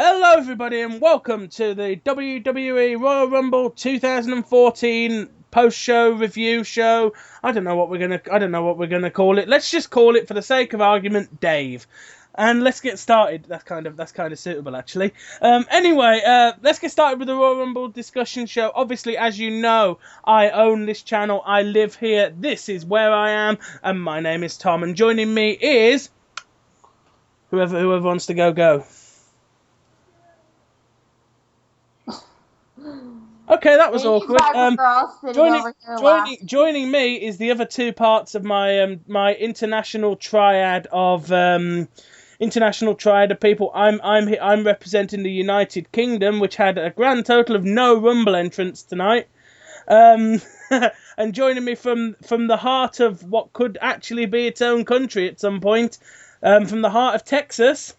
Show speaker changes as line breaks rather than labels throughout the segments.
Hello, everybody, and welcome to the WWE Royal Rumble 2014 post-show review show. I don't know what we're gonna call it. Let's just call it, for the sake of argument, Dave. And let's get started. That's kind of suitable, actually. Anyway, let's get started with the Royal Rumble discussion show. Obviously, as you know, I own this channel. I live here. This is where I am, and my name is Tom. And joining me is whoever wants to go. Okay, that was awkward. Joining me is the other two parts of my my international triad of people. I'm representing the United Kingdom, which had a grand total of no Rumble entrants tonight. And joining me from the heart of what could actually be its own country at some point, from the heart of Texas,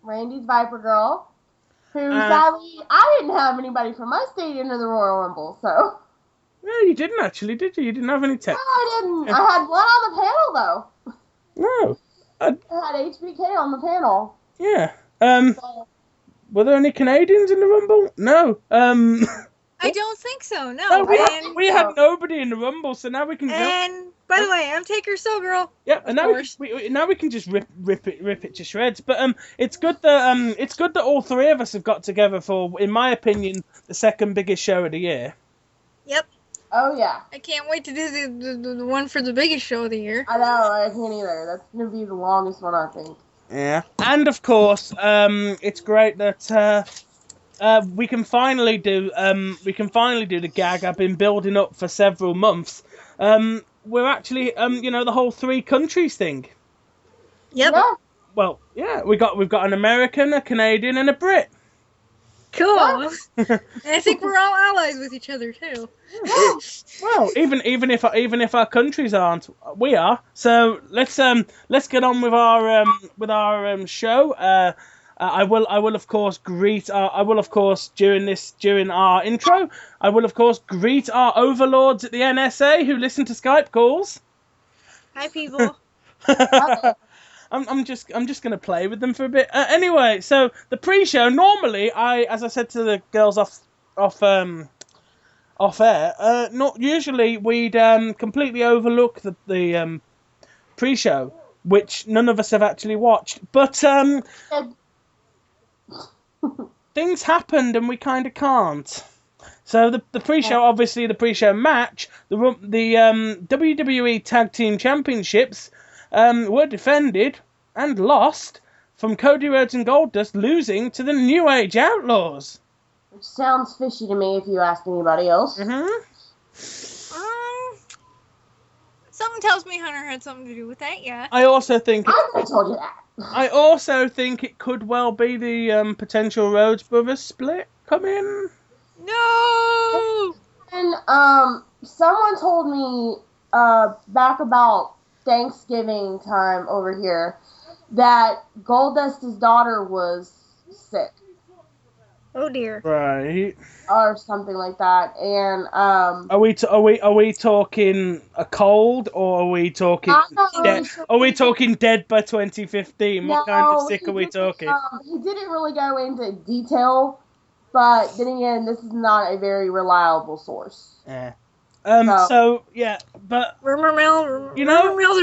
Randy's Viper Girl. Who, sadly, I didn't have anybody from my state into the Royal Rumble, so...
Yeah, you didn't actually, did you? You didn't have any Texas.
No, I didn't. Yeah. I had one on the panel, though.
No.
I had HBK on the panel.
Yeah. Were there any Canadians in the Rumble? No.
I don't think so, no.
We had nobody in the Rumble, so now we can...
And, by the way, I'm Taker So Girl.
Yeah, and now we can just rip it to shreds. But it's good that all three of us have got together for, in my opinion, the second biggest show of the year.
Yep.
Oh yeah.
I can't wait to do the one for the biggest show of the year.
I know, I can't either. That's gonna be the longest one, I think.
Yeah. And of course, it's great that we can finally do the gag I've been building up for several months. We're actually, the whole 3 countries thing.
Yep.
Yeah.
Well, yeah, we've got an American, a Canadian, and a Brit.
Cool. And I think we're all allies with each other too.
Well, even if our countries aren't, we are. So let's get on with our show. I will of course greet during our intro. I will of course greet our overlords at the NSA who listen to Skype calls.
Hi, people.
I'm just gonna play with them for a bit. Anyway, so the pre-show. Normally, as I said to the girls off air, not usually we'd completely overlook the pre-show, which none of us have actually watched, but things happened and we kind of can't. So the pre-show, obviously the pre-show match, the WWE Tag Team Championships were defended and lost from Cody Rhodes and Goldust losing to the New Age Outlaws.
Which sounds fishy to me if you ask anybody else.
Mm-hmm.
Something tells me Hunter had something to do with that, yeah.
I also think...
I told you that.
I also think it could well be the potential Rhodes Brothers split coming.
No!
And someone told me back about Thanksgiving time over here that Goldust's daughter was sick.
Oh dear.
Right.
Or something like that. And
are we talking a cold, or are we talking dead? Are we talking dead by 2015? What kind of sick are we talking?
He didn't really go into detail, but then again, this is not a very reliable source.
Yeah. So yeah, but
rumor mills are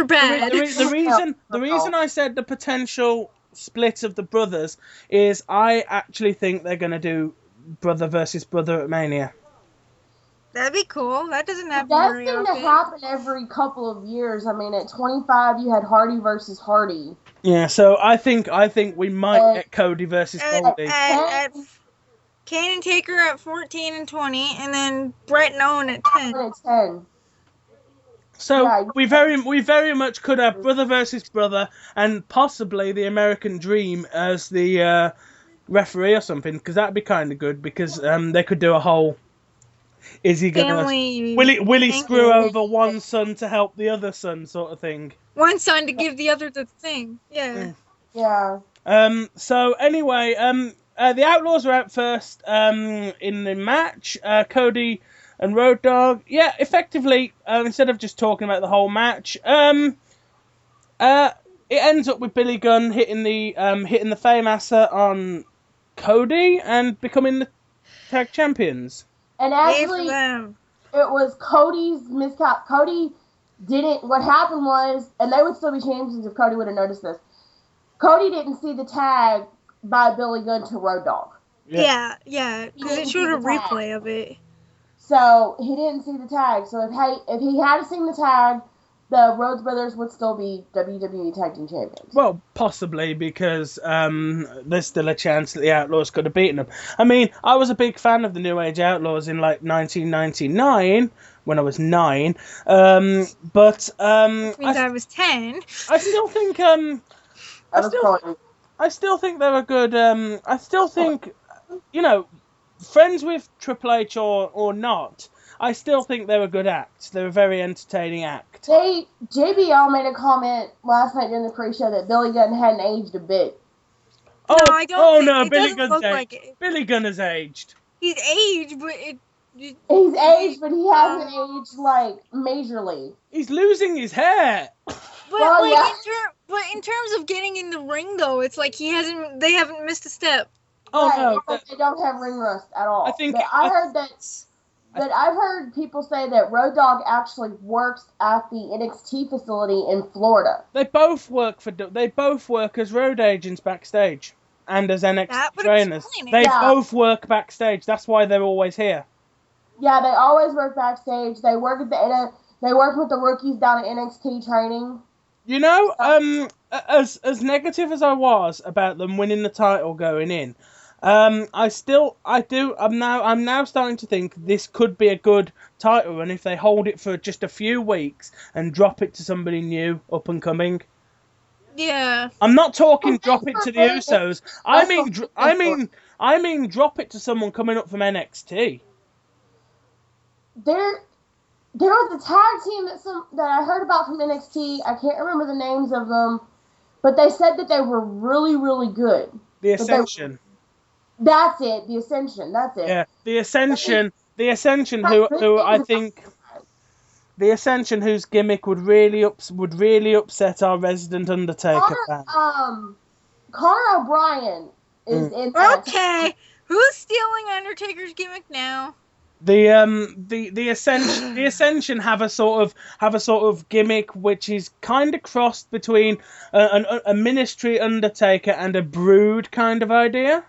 bad.
The reason I said the potential split of the brothers is I actually think they're gonna do brother versus brother at Mania.
That'd be cool. That doesn't happen very often.
That seems to happen every couple of years. I mean, at 25, you had Hardy versus Hardy.
Yeah, so I think we might get Cody versus Goldie.
Kane and Taker at 14 and 20, and then Brett and Owen at 10.
So
yeah,
we very much could have brother versus brother, and possibly the American Dream as the referee or something, because that'd be kind of good. Because they could do a whole. Is he gonna? Will he screw over one son to help the other son, sort of thing?
One son to give the other the thing. Yeah.
Yeah.
So anyway, the Outlaws were out first in the match. Cody and Road Dogg, effectively, instead of just talking about the whole match, it ends up with Billy Gunn hitting the Fame Asset on Cody and becoming the tag champions.
And actually, it was Cody's miscap. Cody didn't. What happened was, and they would still be champions if Cody would have noticed this. Cody didn't see the tag by Billy Gunn to Road Dogg.
Yeah, because it showed a replay of it.
So he didn't see the tag. So if he had seen the tag, the Rhodes Brothers would still be WWE Tag Team Champions.
Well, possibly, because there's still a chance that the Outlaws could have beaten them. I mean, I was a big fan of the New Age Outlaws in, like, 1999, when I was 9. But...
Which means I was 10.
I still think... I still think they're a good... I still think, you know, friends with Triple H or not... I still think they're a good act. They're a very entertaining act.
JBL made a comment last night during the pre-show that Billy Gunn hadn't aged a bit.
Oh,
no, I don't think
Billy Gunn's aged. Billy Gunn has aged.
He's aged, but
he's aged, but he hasn't aged, like, majorly.
He's losing his hair.
But in terms of getting in the ring, though, it's like they haven't missed a step.
Oh,
right,
no.
But they don't have ring rust at all.
I've
heard people say that Road Dogg actually works at the NXT facility in Florida.
They both work as road agents backstage and as NXT trainers. They both work backstage. That's why they're always here.
Yeah, they always work backstage. They work with the rookies down at NXT training.
You know, as negative as I was about them winning the title going in, I'm now starting to think this could be a good title run if they hold it for just a few weeks and drop it to somebody new, up and coming.
Yeah.
I'm not talking drop it to the Usos. I mean drop it to someone coming up from NXT.
There was a tag team that I heard about from NXT. I can't remember the names of them, but they said that they were really, really good.
The Ascension.
That's it. The Ascension. That's it.
Yeah, the Ascension. The Ascension, who I think, the Ascension, whose gimmick would really upset our resident Undertaker fan.
Connor O'Brien is in that.
Okay, who's stealing Undertaker's gimmick now?
The Ascension have a sort of gimmick which is kind of crossed between a ministry Undertaker and a Brood kind of idea.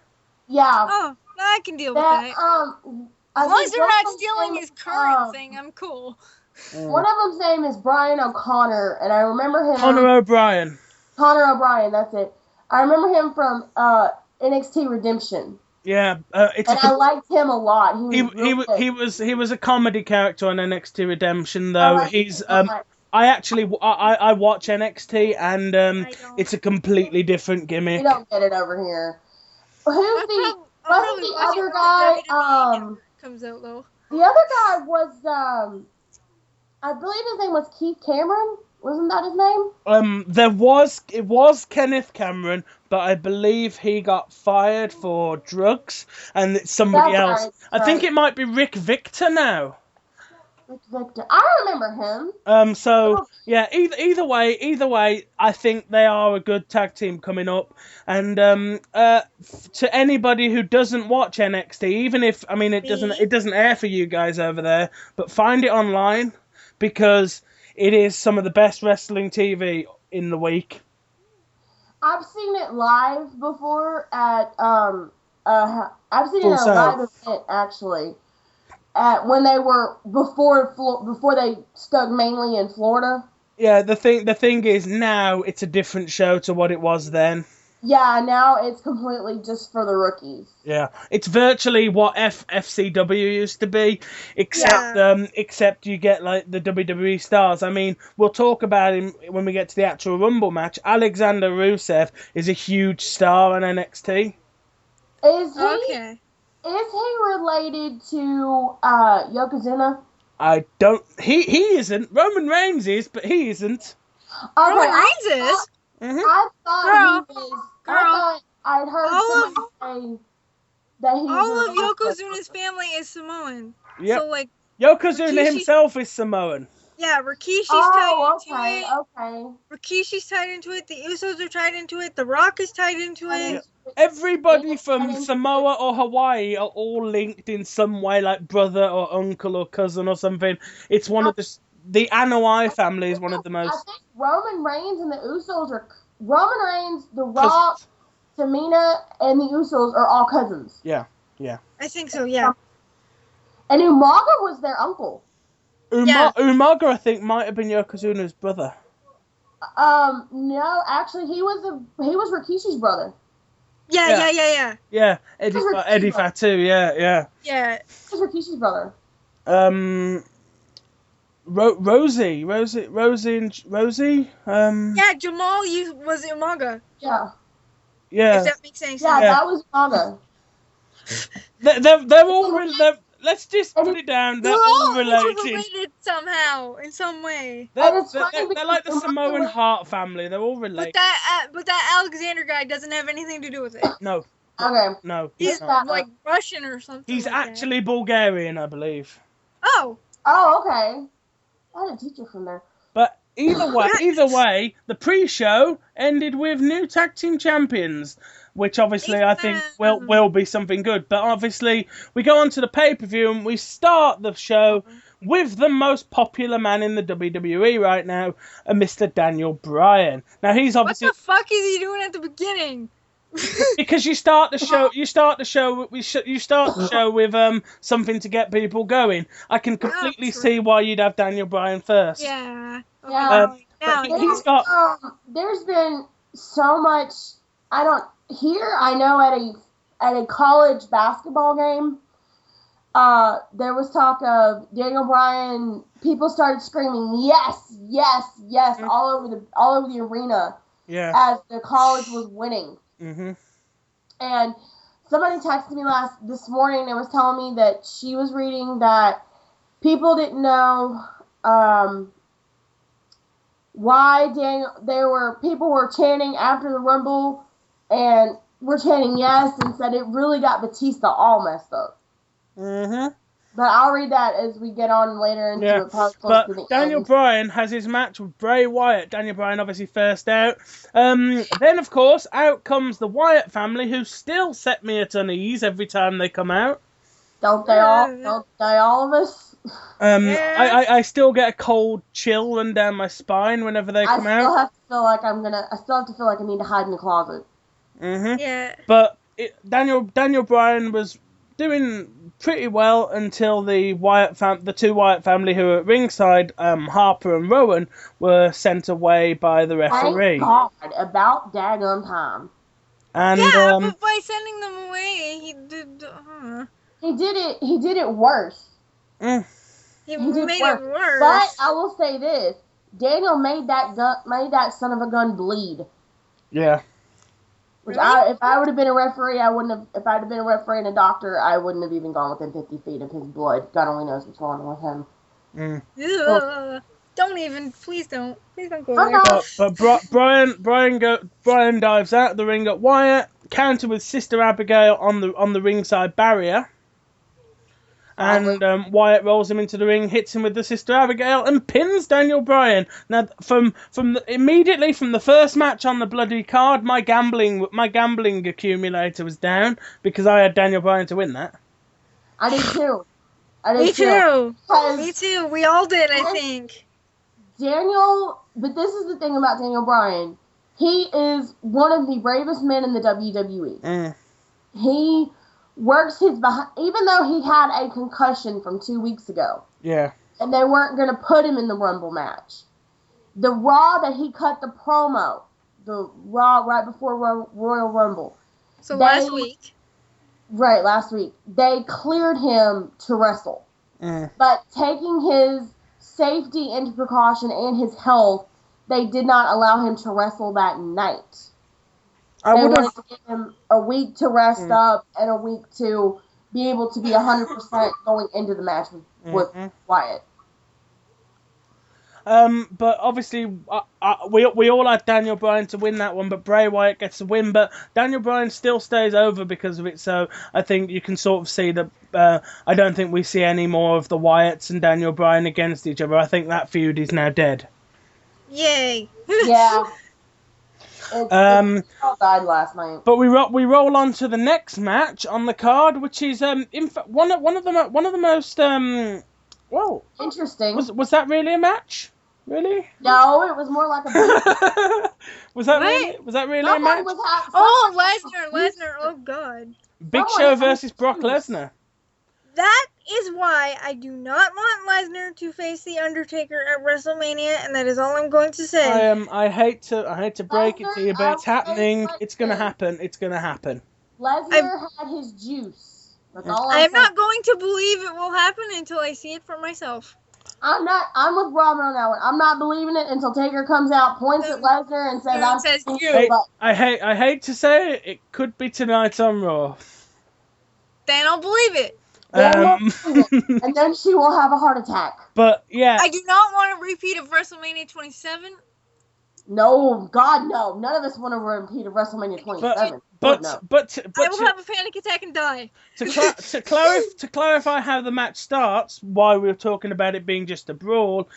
Yeah.
Oh, I can deal with that. As long as they're not stealing his current thing, I'm cool.
One of them's name is Brian O'Connor, and I remember him.
Connor O'Brien, that's it. I remember him from NXT Redemption. Yeah,
I liked him a lot.
He was a comedy character on NXT Redemption, though. I watch NXT, and it's a completely different gimmick.
You don't get it over here. Who's the other guy?
Comes out though.
The other guy was I believe his name was Keith Cameron. Wasn't that his name?
It was Kenneth Cameron, but I believe he got fired for drugs, and it's somebody else. Right, I think it might be Rick Victor now.
Rick Victor, I remember him.
So yeah, either way, I think they are a good tag team coming up, and to anybody who doesn't watch NXT, even if it doesn't air for you guys over there, but find it online because it is some of the best wrestling TV in the week.
I've seen it live before at I've seen it at a live event actually. When they were before they stuck mainly in Florida.
Yeah, the thing is now it's a different show to what it was then.
Yeah, now it's completely just for the rookies.
Yeah, it's virtually what FCW used to be, except you get like the WWE stars. I mean, we'll talk about him when we get to the actual Rumble match. Alexander Rusev is a huge star on NXT.
Is he related to Yokozuna?
I don't. He isn't. Roman Reigns is, but he isn't.
Okay,
Roman Reigns is.
Mm-hmm.
I thought he was. I thought I'd heard somebody say that he was.
All of Yokozuna's family is Samoan.
Yep.
So like
Yokozuna himself is Samoan.
Yeah, Rikishi's tied into
okay,
it.
Okay.
Rikishi's tied into it. The Usos are tied into it. The Rock is tied into it.
Yeah. Everybody from Samoa or Hawaii are all linked in some way, like brother or uncle or cousin or something. It's one of the Anoa'i family is one of the most.
I think Roman Reigns and the Usos are Roman Reigns, The Rock, Tamina, and the Usos are all cousins.
Yeah.
I think so. Yeah.
And Umaga was their uncle.
Umaga, I think, might have been Yokozuna's brother.
No, actually, he was Rikishi's brother.
Yeah.
Yeah, Eddie Fatu. Yeah.
He was Rikishi's brother.
Rosie.
Yeah, Jamal was Umaga.
Yeah.
If that makes any sense.
Yeah, that was Umaga.
They're all let's just put it down. They're all
related somehow, in some way.
They're like the Samoan Hart family. They're all related.
But that Alexander guy doesn't have anything to do with it.
No.
Okay.
No.
He's like Russian or something.
He's actually Bulgarian, I believe.
Oh.
Oh, okay. I had a teacher from there.
But either way, the pre-show ended with new tag team champions, which obviously I think will be something good. But obviously, we go on to the pay-per-view and we start the show with the most popular man in the WWE right now, Mr. Daniel Bryan. Now he's obviously.
What the fuck is he doing at the beginning?
Because you start the show with something to get people going. I can completely see why you'd have Daniel Bryan first.
Yeah.
He's got. There's been so much. I know at a college basketball game, there was talk of Daniel Bryan. People started screaming yes, all over the arena.
Yeah.
As the college was winning.
Mm-hmm.
And somebody texted me this morning and was telling me that she was reading that people didn't know why people were chanting after the Rumble and were chanting yes and said it really got Batista all messed up.
Mm-hmm.
But I'll read that as we get on later into it.
But Daniel Bryan has his match with Bray Wyatt. Daniel Bryan obviously first out. Then, of course, out comes the Wyatt family, who still set me at unease every time they come out.
Don't they all of us?
I still get a cold chill run down my spine whenever they come out.
I still have to feel like I need to hide in the closet.
Mm-hmm.
Yeah.
But Daniel Bryan was doing pretty well until the two Wyatt family who were at ringside, Harper and Rowan, were sent away by the referee.
Thank God, about daggone time.
And
but by sending them away, he did.
He did it worse.
He made it worse.
But I will say this: Daniel made that son of a gun bleed.
Yeah.
Which if I would have been a referee, I wouldn't have. If I'd have been a referee and a doctor, I wouldn't have even gone within 50 feet of his blood. God only knows what's going on with him.
Please don't go there.
But Bryan dives out of the ring at Wyatt, counter with Sister Abigail on the ringside barrier. And Wyatt rolls him into the ring, hits him with the Sister Abigail, and pins Daniel Bryan. Now, immediately from the first match on the bloody card, my gambling accumulator was down because I had Daniel Bryan to win that.
I did too.
Me too. We all did, I think.
But this is the thing about Daniel Bryan. He is one of the bravest men in the WWE. He works his behind, even though he had a concussion from 2 weeks ago.
Yeah.
And they weren't going to put him in the Rumble match. The Raw that he cut the promo, the Raw right before Royal Rumble.
So last week.
Right, last week. They cleared him to wrestle. But taking his safety into precaution and his health, they did not allow him to wrestle that night. They wanted to give him a week to rest up and a week to be able to be 100% going into the match with Wyatt.
But obviously, we all had Daniel Bryan to win that one, but Bray Wyatt gets the win. But Daniel Bryan still stays over because of it. So I think you can sort of see that. I don't think we see any more of the Wyatts and Daniel Bryan against each other. I think that feud is now dead.
Yay!
Yeah. It all died last night.
But we roll on to the next match on the card, which is in fact one of the most well,
interesting.
Was that really a match? Really?
No, it was more like a.
Was that really a match?
Lesnar! Oh God!
Big Show versus Brock Lesnar.
That is why I do not want Lesnar to face the Undertaker at WrestleMania, and that is all I'm going to say.
I hate to break it to you, but it's happening. It's gonna happen. It's gonna happen.
Lesnar had his juice. That's all
I'm not going to believe it will happen until I see it for myself.
I'm with Robin on that one. I'm not believing it until Taker comes out, points at Lesnar, and says,
I hate to say it. It could be tonight on Raw.
Then I'll believe it.
And then she will have a heart attack.
But yeah,
I do not want a repeat of WrestleMania 27.
No, God, no. None of us want a repeat of WrestleMania 27.
But
I will have a panic attack and die.
To clarify how the match starts, why we were talking about it being just a brawl.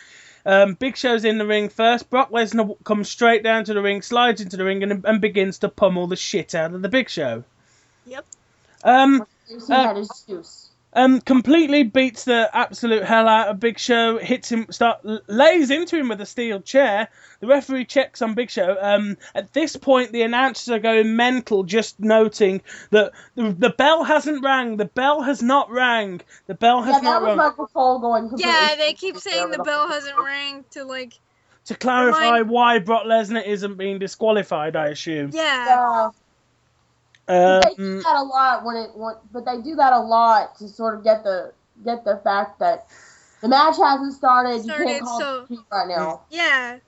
Big Show's in the ring first. Brock Lesnar comes straight down to the ring, slides into the ring, and begins to pummel the shit out of the Big Show.
Yep.
He had his juice.
Completely beats the absolute hell out of Big Show, hits him, lays into him with a steel chair. The referee checks on Big Show. At this point, the announcers are going mental, just noting that the bell hasn't rang. The bell has not rang. The bell has not rang.
That was Michael going completely.
Yeah, they keep saying the bell hasn't rang to
clarify why Brock Lesnar isn't being disqualified, I assume.
Yeah.
They do that a lot but they do that a lot to sort of get the fact that the match hasn't started. You can't call it right now.
Yeah.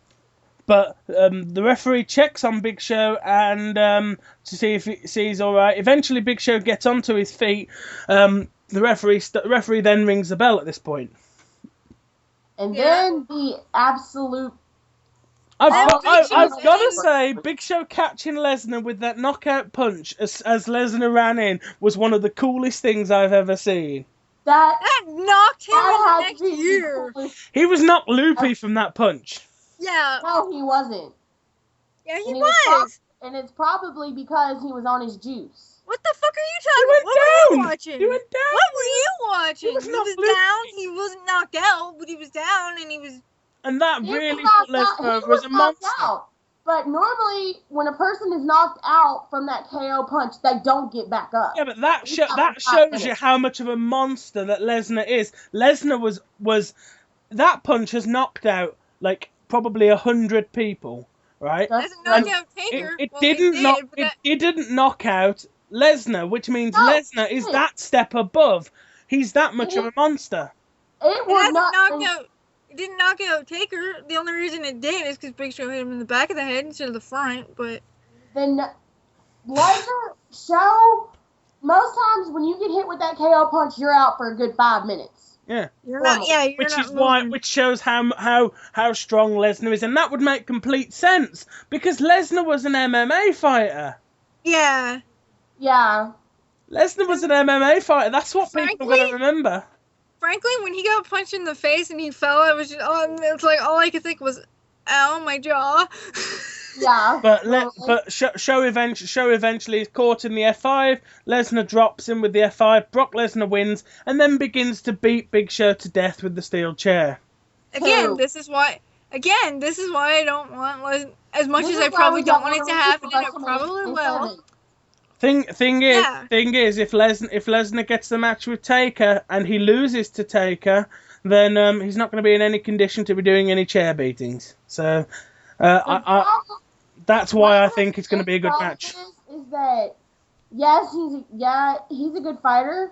But the referee checks on Big Show and to see if he's all right. Eventually, Big Show gets onto his feet. The referee then rings the bell at this point.
And then the absolute.
I've got to say, Big Show catching Lesnar with that knockout punch as Lesnar ran in was one of the coolest things I've ever seen.
That knocked him in the next year.
He was knocked loopy from that punch.
Yeah.
No, he wasn't.
Yeah, he was.
And it's probably because he was on his juice.
What the fuck are you talking about? What were you watching?
He went down.
What were you watching?
He was
down. He wasn't knocked out, but he was down, and he was.
And that really put Lesnar over as a monster.
But normally, when a person is knocked out from that KO punch, they don't get back up.
Yeah, but that shows you how much of a monster that Lesnar is. Lesnar was that punch has knocked out like probably 100 people, right?
It knocked out Taker.
It didn't knock out Lesnar, which means Lesnar is that step above. He's that much of a monster.
It didn't knock out Taker. The only reason it did is because Big Show hit him in the back of the head instead of the front. But
then Lesnar Show, most times when you get hit with that KO punch, you're out for a good 5 minutes.
Yeah,
which
shows how strong Lesnar is, and that would make complete sense because Lesnar was an MMA fighter.
Yeah.
Lesnar was an MMA fighter. That's what people are gonna remember.
Frankly, when he got punched in the face and he fell, it was just it's like all I could think was, "Ow, my jaw."
Yeah.
But Show eventually is caught in the F5. Lesnar drops him with the F5. Brock Lesnar wins and then begins to beat Big Show to death with the steel chair.
Again, this is why I don't want as much as I probably don't want it to happen, and it probably will.
Thing is, if Lesnar gets the match with Taker and he loses to Taker, then he's not going to be in any condition to be doing any chair beatings. So, that's why I think it's going to be a good match.
Is that he's a good fighter,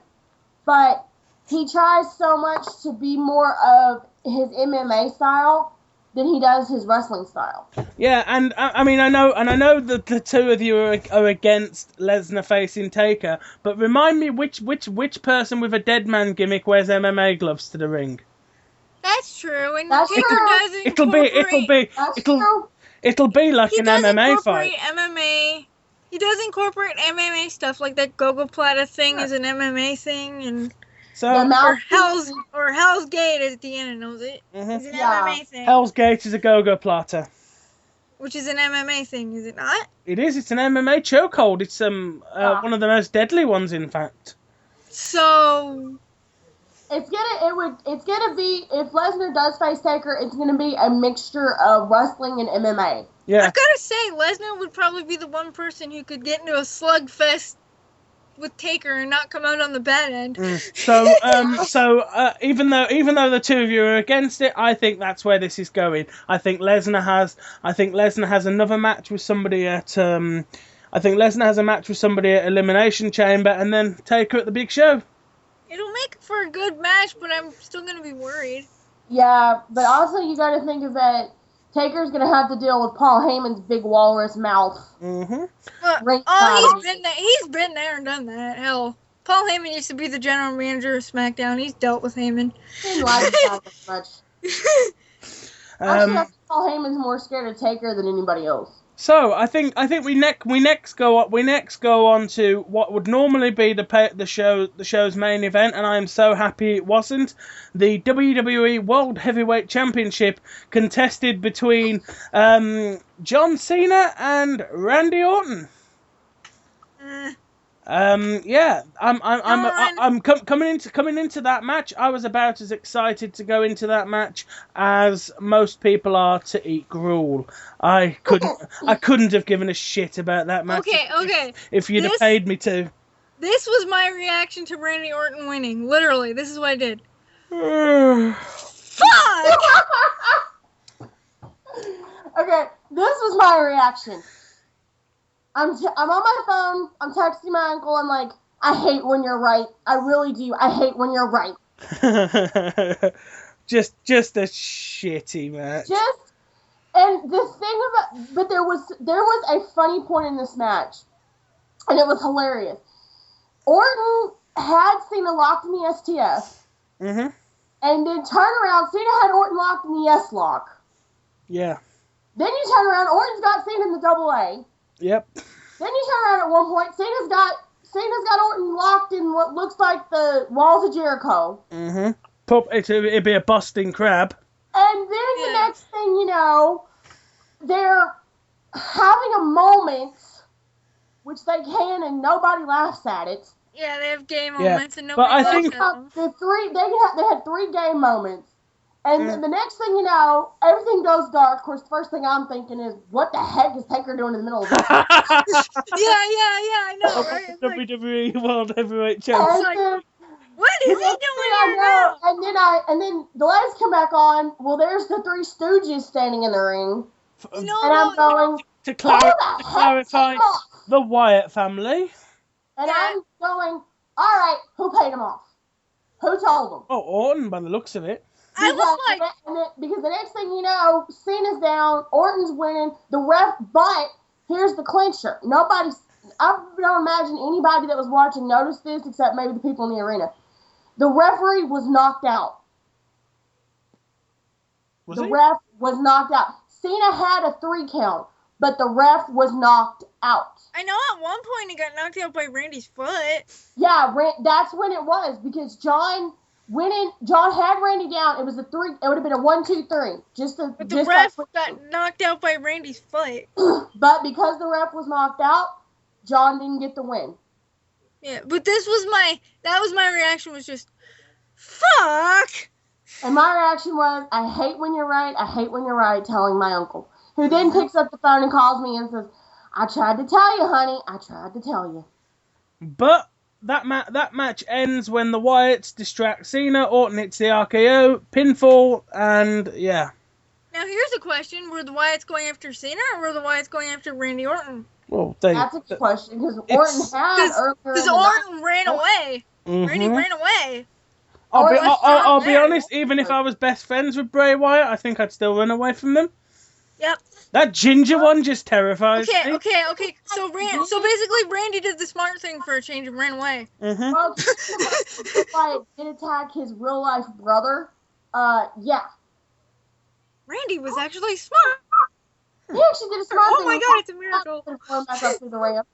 but he tries so much to be more of his MMA style than he does his wrestling style.
Yeah, and I know that the two of you are against Lesnar facing Taker, but remind me which person with a dead man gimmick wears MMA gloves to the ring?
That's true. And
That's
Taker
true.
does incorporate.
That's true.
It'll be like
He
an
does
MMA
incorporate
fight.
MMA. He does incorporate MMA stuff, like that Gogo Plata thing is an MMA thing, and Hell's Gate is Deanna knows it. It's an MMA thing.
Hell's Gate is a Gogo Plata.
Which is an MMA thing, is it not?
It is. It's an MMA chokehold. It's one of the most deadly ones, in fact.
So
it's gonna be, if Lesnar does face Taker, it's gonna be a mixture of wrestling and MMA.
Yeah.
I gotta say, Lesnar would probably be the one person who could get into a slugfest with Taker and not come out on the bad end.
So even though the two of you are against it, I think that's where this is going. I think Lesnar has another match with somebody at Elimination Chamber, and then Taker at the big show.
It'll make for a good match, but I'm still gonna be worried.
Yeah, but also you got to think of that Taker's gonna have to deal with Paul Heyman's big walrus mouth.
Mm-hmm.
He's been there and done that. Hell, Paul Heyman used to be the general manager of SmackDown. He's dealt with Heyman.
Didn't like that much. Actually, I think Paul Heyman's more scared of Taker than anybody else.
So I think we next go on to what would normally be the show's main event, and I am so happy it wasn't. The WWE World Heavyweight Championship contested between John Cena and Randy Orton. Coming into that match. I was about as excited to go into that match as most people are to eat gruel. I couldn't have given a shit about that match.
Okay.
If you'd have paid me to.
This was my reaction to Randy Orton winning. Literally, this is what I did. Fuck!
Okay, this was my reaction. I'm on my phone. I'm texting my uncle. I'm like, I hate when you're right. I really do. I hate when you're right.
just a shitty match.
And the thing about, but there was a funny point in this match, and it was hilarious. Orton had Cena locked in the STF, and then turn around, Cena had Orton locked in the S lock.
Yeah.
Then you turn around, Orton's got Cena in the AA.
Yep.
Then you turn around at one point, Cena's got Orton locked in what looks like the walls of Jericho.
It'd be a busting crab.
And then the next thing you know, they're having a moment, which they can, and nobody laughs at it.
Yeah, they have gay moments, and nobody laughs at them.
They had 3 gay moments. And the next thing you know, everything goes dark. Of course, the first thing I'm thinking is, what the heck is Taker doing in the middle of this?
Yeah, I know, right?
WWE World Heavyweight Champion.
What is he doing here now?
And then the lights come back on. Well, there's the 3 Stooges standing in the ring. I'm going,
to clarify, the Wyatt family.
And I'm going, all right, who paid them off? Who told them?
Oh, Orton, by the looks of it.
Because the next thing you know, Cena's down, Orton's winning, the ref, but here's the clincher. I don't imagine anybody that was watching noticed this, except maybe the people in the arena. The referee was knocked out. The ref was knocked out. Cena had a 3 count, but the ref was knocked out.
I know at one point he got knocked out by Randy's foot.
Yeah, that's when it was, because John had Randy down. It was a 3. It would have been a 1, 2, 3.
But the ref got knocked out by Randy's foot.
But because the ref was knocked out, John didn't get the win.
Yeah, but that was my reaction, was just, fuck!
And my reaction was, I hate when you're right, I hate when you're right, telling my uncle. Who then picks up the phone and calls me and says, I tried to tell you, honey, I tried to tell you.
But that match ends when the Wyatts distract Cena, Orton hits the RKO, pinfall, and yeah.
Now here's a question, were the Wyatts going after Cena, or were the Wyatts going after Randy Orton?
Well,
that's a good question, because Orton had earlier.
Because Orton ran away. Randy ran away.
I'll be honest, even if I was best friends with Bray Wyatt, I think I'd still run away from them.
Yep.
That ginger one just terrifies me.
Okay. So basically, Randy did the smart thing for a change and ran away.
Well, did attack his real life brother. Yeah.
Randy was actually smart.
He actually did a smart thing.
Oh my god, it's a miracle.
Back up through the ramp.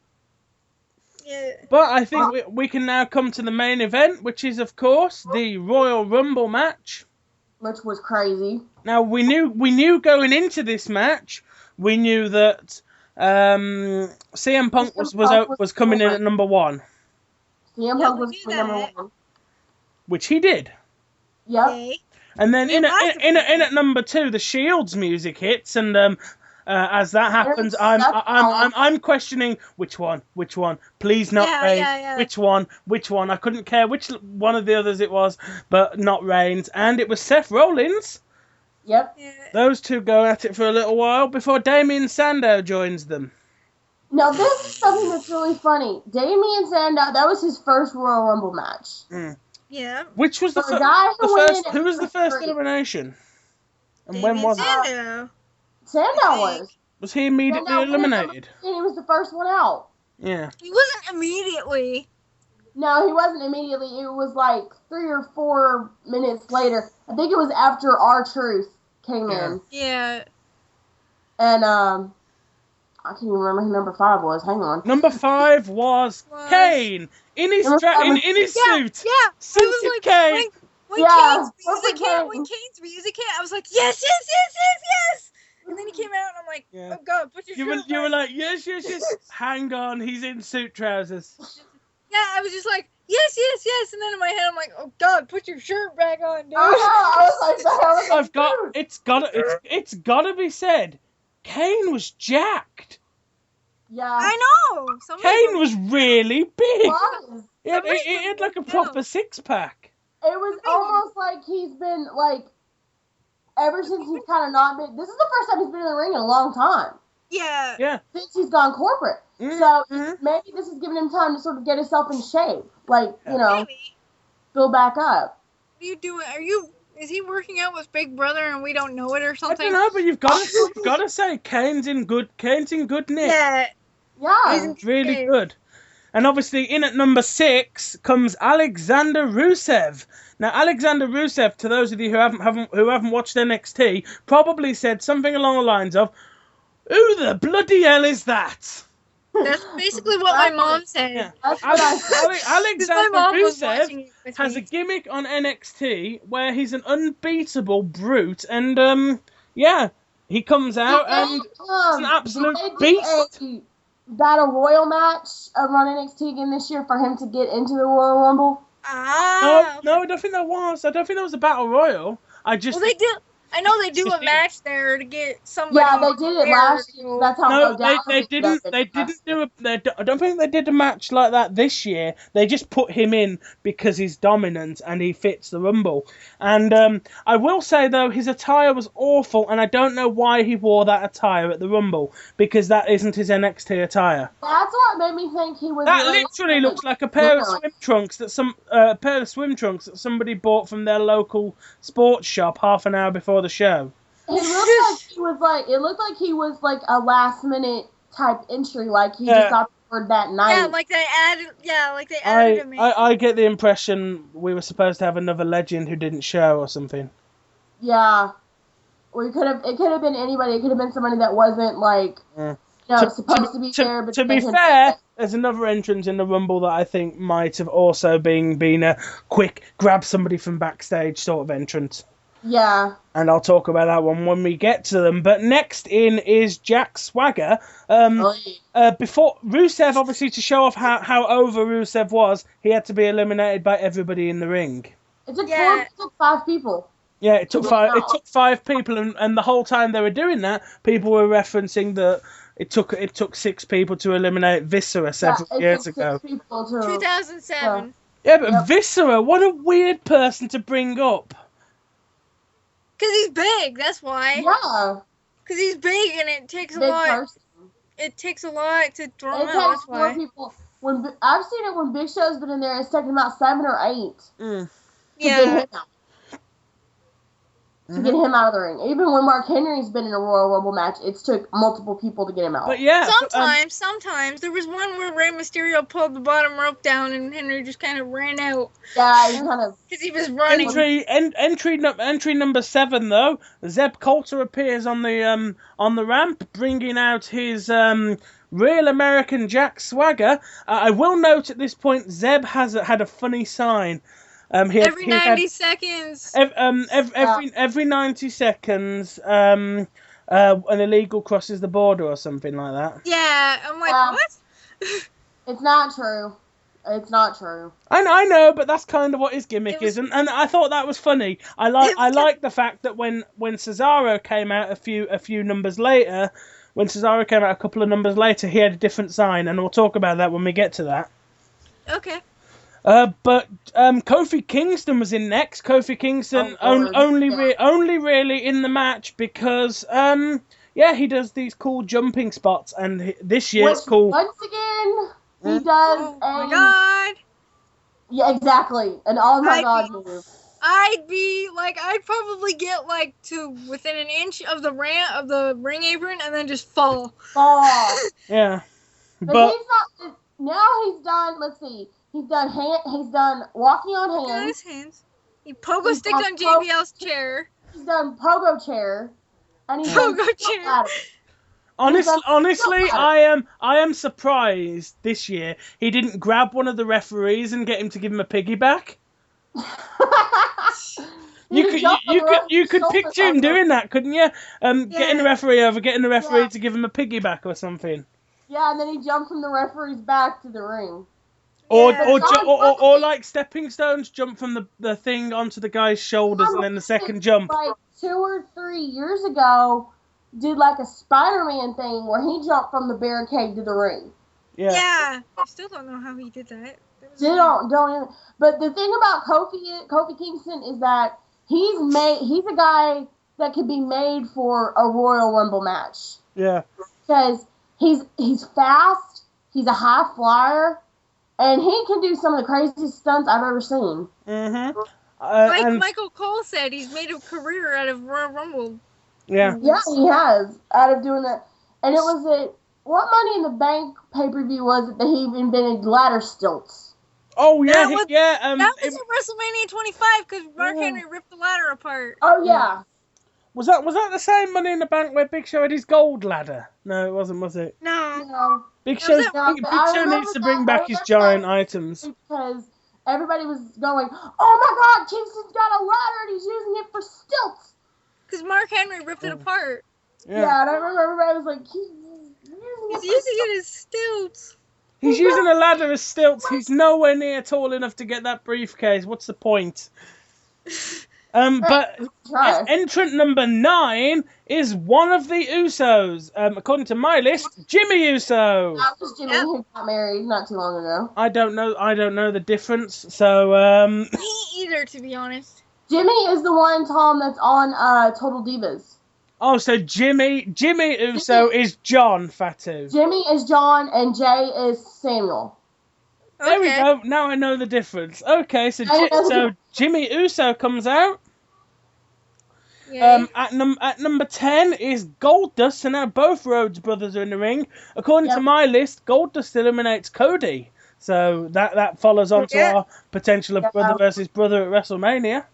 Yeah.
But I think we can now come to the main event, which is, of course, the Royal Rumble match.
Which was crazy.
Now, we knew going into this match, we knew that CM Punk was coming in at number 1.
CM Punk was number 1.
Which he did.
Yep.
Yay.
And then in at number 2, the Shield's music hits, and as that happens, I'm questioning which one. Please not Reigns.
Yeah.
Which one? I couldn't care which one of the others it was, but not Reigns. And it was Seth Rollins.
Yep.
Yeah.
Those two go at it for a little while before Damien Sandow joins them.
Now this is something that's really funny. Damien Sandow, that was his first Royal Rumble match.
Yeah.
Which was the first? Who was the first elimination? And when was it?
Sandow was.
Was he immediately eliminated?
He was the first one out.
Yeah.
He wasn't immediately.
No, he wasn't immediately. It was like 3 or 4 minutes later. I think it was after R-Truth came in.
Yeah.
And I can't even remember who number 5 was. Hang on.
Number 5 was Kane in his suit.
Yeah.
Suited Kane.
When Kane's music hit, I was like, yes. And then he came out, and I'm like, oh god, put your shirt back.
You were like, yes. Hang on, he's in suit trousers.
Yeah, I was just like, yes. And then in my head, I'm like, oh god, put your shirt back on, dude.
I was like,
it's gotta be said, Kane was jacked.
Yeah.
I know.
Kane was really big. He
Was.
had like a proper 6-pack.
It was almost like he's been, like, ever since he's kind of not been... This is the first time he's been in the ring in a long time.
Yeah.
Since he's gone corporate. So maybe this is giving him time to sort of get himself in shape. Like, build back up.
What are you doing? Is he working out with Big Brother and we don't know it or something?
I don't know, but you've got to say Kane's in good nick.
Yeah.
Yeah.
Really good. And obviously, in at number 6 comes Alexander Rusev. Now, Alexander Rusev, to those of you who haven't watched NXT, probably said something along the lines of, "Who the bloody hell is that?"
That's basically what my mom said.
Yeah. Alexander Rusev has a gimmick on NXT where he's an unbeatable brute, and he comes out and it's an absolute beast.
Battle Royal match on NXT again this year for him to get into the Royal Rumble?
No, I don't think there was. I don't think there was a Battle Royal.
Well, they did. I know they do a match there to get somebody.
Yeah, they did it last year. That's how.
They didn't do a. I don't think they did a match like that this year. They just put him in because he's dominant and he fits the Rumble. And I will say though, his attire was awful, and I don't know why he wore that attire at the Rumble because that isn't his NXT attire.
That's what made me think he was.
That literally looks like a pair of swim trunks that somebody bought from their local sports shop half an hour before the show.
It looked like he was like a last minute type entry, like he just got for that night.
Yeah, like they added him in.
I get the impression we were supposed to have another legend who didn't show or something.
Yeah. It could have been anybody. It could have been somebody that wasn't like supposed to be there. But
to be fair, there's another entrance in the Rumble that I think might have also been a quick grab somebody from backstage sort of entrance.
Yeah.
And I'll talk about that one when we get to them. But next in is Jack Swagger. Before Rusev, obviously, to show off how over Rusev was, he had to be eliminated by everybody in the ring.
It took 5 people.
Yeah, it took 5 people, and the whole time they were doing that, people were referencing that it took 6 people to eliminate Viscera several years ago.
2007.
Yeah, but Viscera, what a weird person to bring up.
Because he's big, that's why.
Yeah.
Because he's big and it takes a lot. It takes a lot to throw him out, that's why.
People. I've seen it when Big Show's been in there, it's taken about 7 or 8.
Yeah.
to get him out of the ring. Even when Mark Henry's been in a Royal Rumble match, it's took multiple people to get him out.
But yeah,
sometimes there was one where Rey Mysterio pulled the bottom rope down and Henry just kind of ran out.
Yeah, he kind of
because he was running.
Entry number 7 though. Zeb Coulter appears on the ramp, bringing out his real American Jack swagger. I will note at this point, Zeb has had a funny sign.
Every 90 seconds.
Every 90 seconds, an illegal crosses the border or something like that.
Yeah, I'm like, what?
It's not true. It's not true.
I know, but that's kind of what his gimmick is, and I thought that was funny. I like the fact that when Cesaro came out a few numbers later, when Cesaro came out a couple of numbers later, he had a different sign, and we'll talk about that when we get to that.
Okay.
But Kofi Kingston was in next. Kofi Kingston only really in the match because he does these cool jumping spots, and this year it's cool.
Once again, he does.
Oh my god!
Yeah, exactly. An oh my god move.
I'd probably get like to within an inch of the ring apron and then just fall.
Yeah,
but he's not. Now he's done. Let's see. He's done walking on hands.
His hands. He pogo sticked on JBL's chair.
He's done pogo chair. And he's
pogo chair.
Honestly, I am surprised this year he didn't grab one of the referees and get him to give him a piggyback. You could picture him doing that, couldn't you? Getting the referee over, getting the referee to give him a piggyback or something.
Yeah, and then he jumped from the referee's back to the ring.
Or like stepping stones, jump from the thing onto the guy's shoulders and then the second jump.
Like 2 or 3 years ago, did like a Spider-Man thing where he jumped from the barricade to the ring.
Yeah. I still don't know how he did that.
Don't even. But the thing about Kofi Kingston is that he's a guy that could be made for a Royal Rumble match.
Yeah.
Because he's fast, he's a high flyer, and he can do some of the craziest stunts I've ever seen.
Mm-hmm.
Like Michael Cole said, he's made a career out of Royal Rumble.
Yeah. Yeah, he has, out of doing that. And it was what Money in the Bank pay-per-view was it that he invented ladder stilts?
Oh, yeah,
that was at WrestleMania 25 because Mark Henry ripped the ladder apart.
Oh, yeah.
Was that the same Money in the Bank where Big Show had his gold ladder? No, it wasn't, was it?
No.
Big Show needs to bring back his giant items.
Because everybody was going, oh my god, Kingston's got a ladder and he's using it for stilts.
Because Mark Henry ripped it apart.
Yeah, and I remember everybody was like,
he's using it as stilts.
He's using a ladder as stilts. He's nowhere near tall enough to get that briefcase. What's the point? But entrant number 9 is one of the Usos. According to my list, Jimmy Uso.
That was Jimmy who got married not too long ago.
I don't know the difference. So
me either, to be honest.
Jimmy is the one, Tom, that's on Total Divas.
Oh, so Jimmy Uso is John Fatu.
Jimmy is John and Jay is Samuel.
There we go. Now I know the difference. Okay, so Jimmy Uso comes out. At number 10 is Goldust, so now both Rhodes brothers are in the ring. According to my list, Goldust eliminates Cody. So that follows on to our potential of brother versus brother at WrestleMania.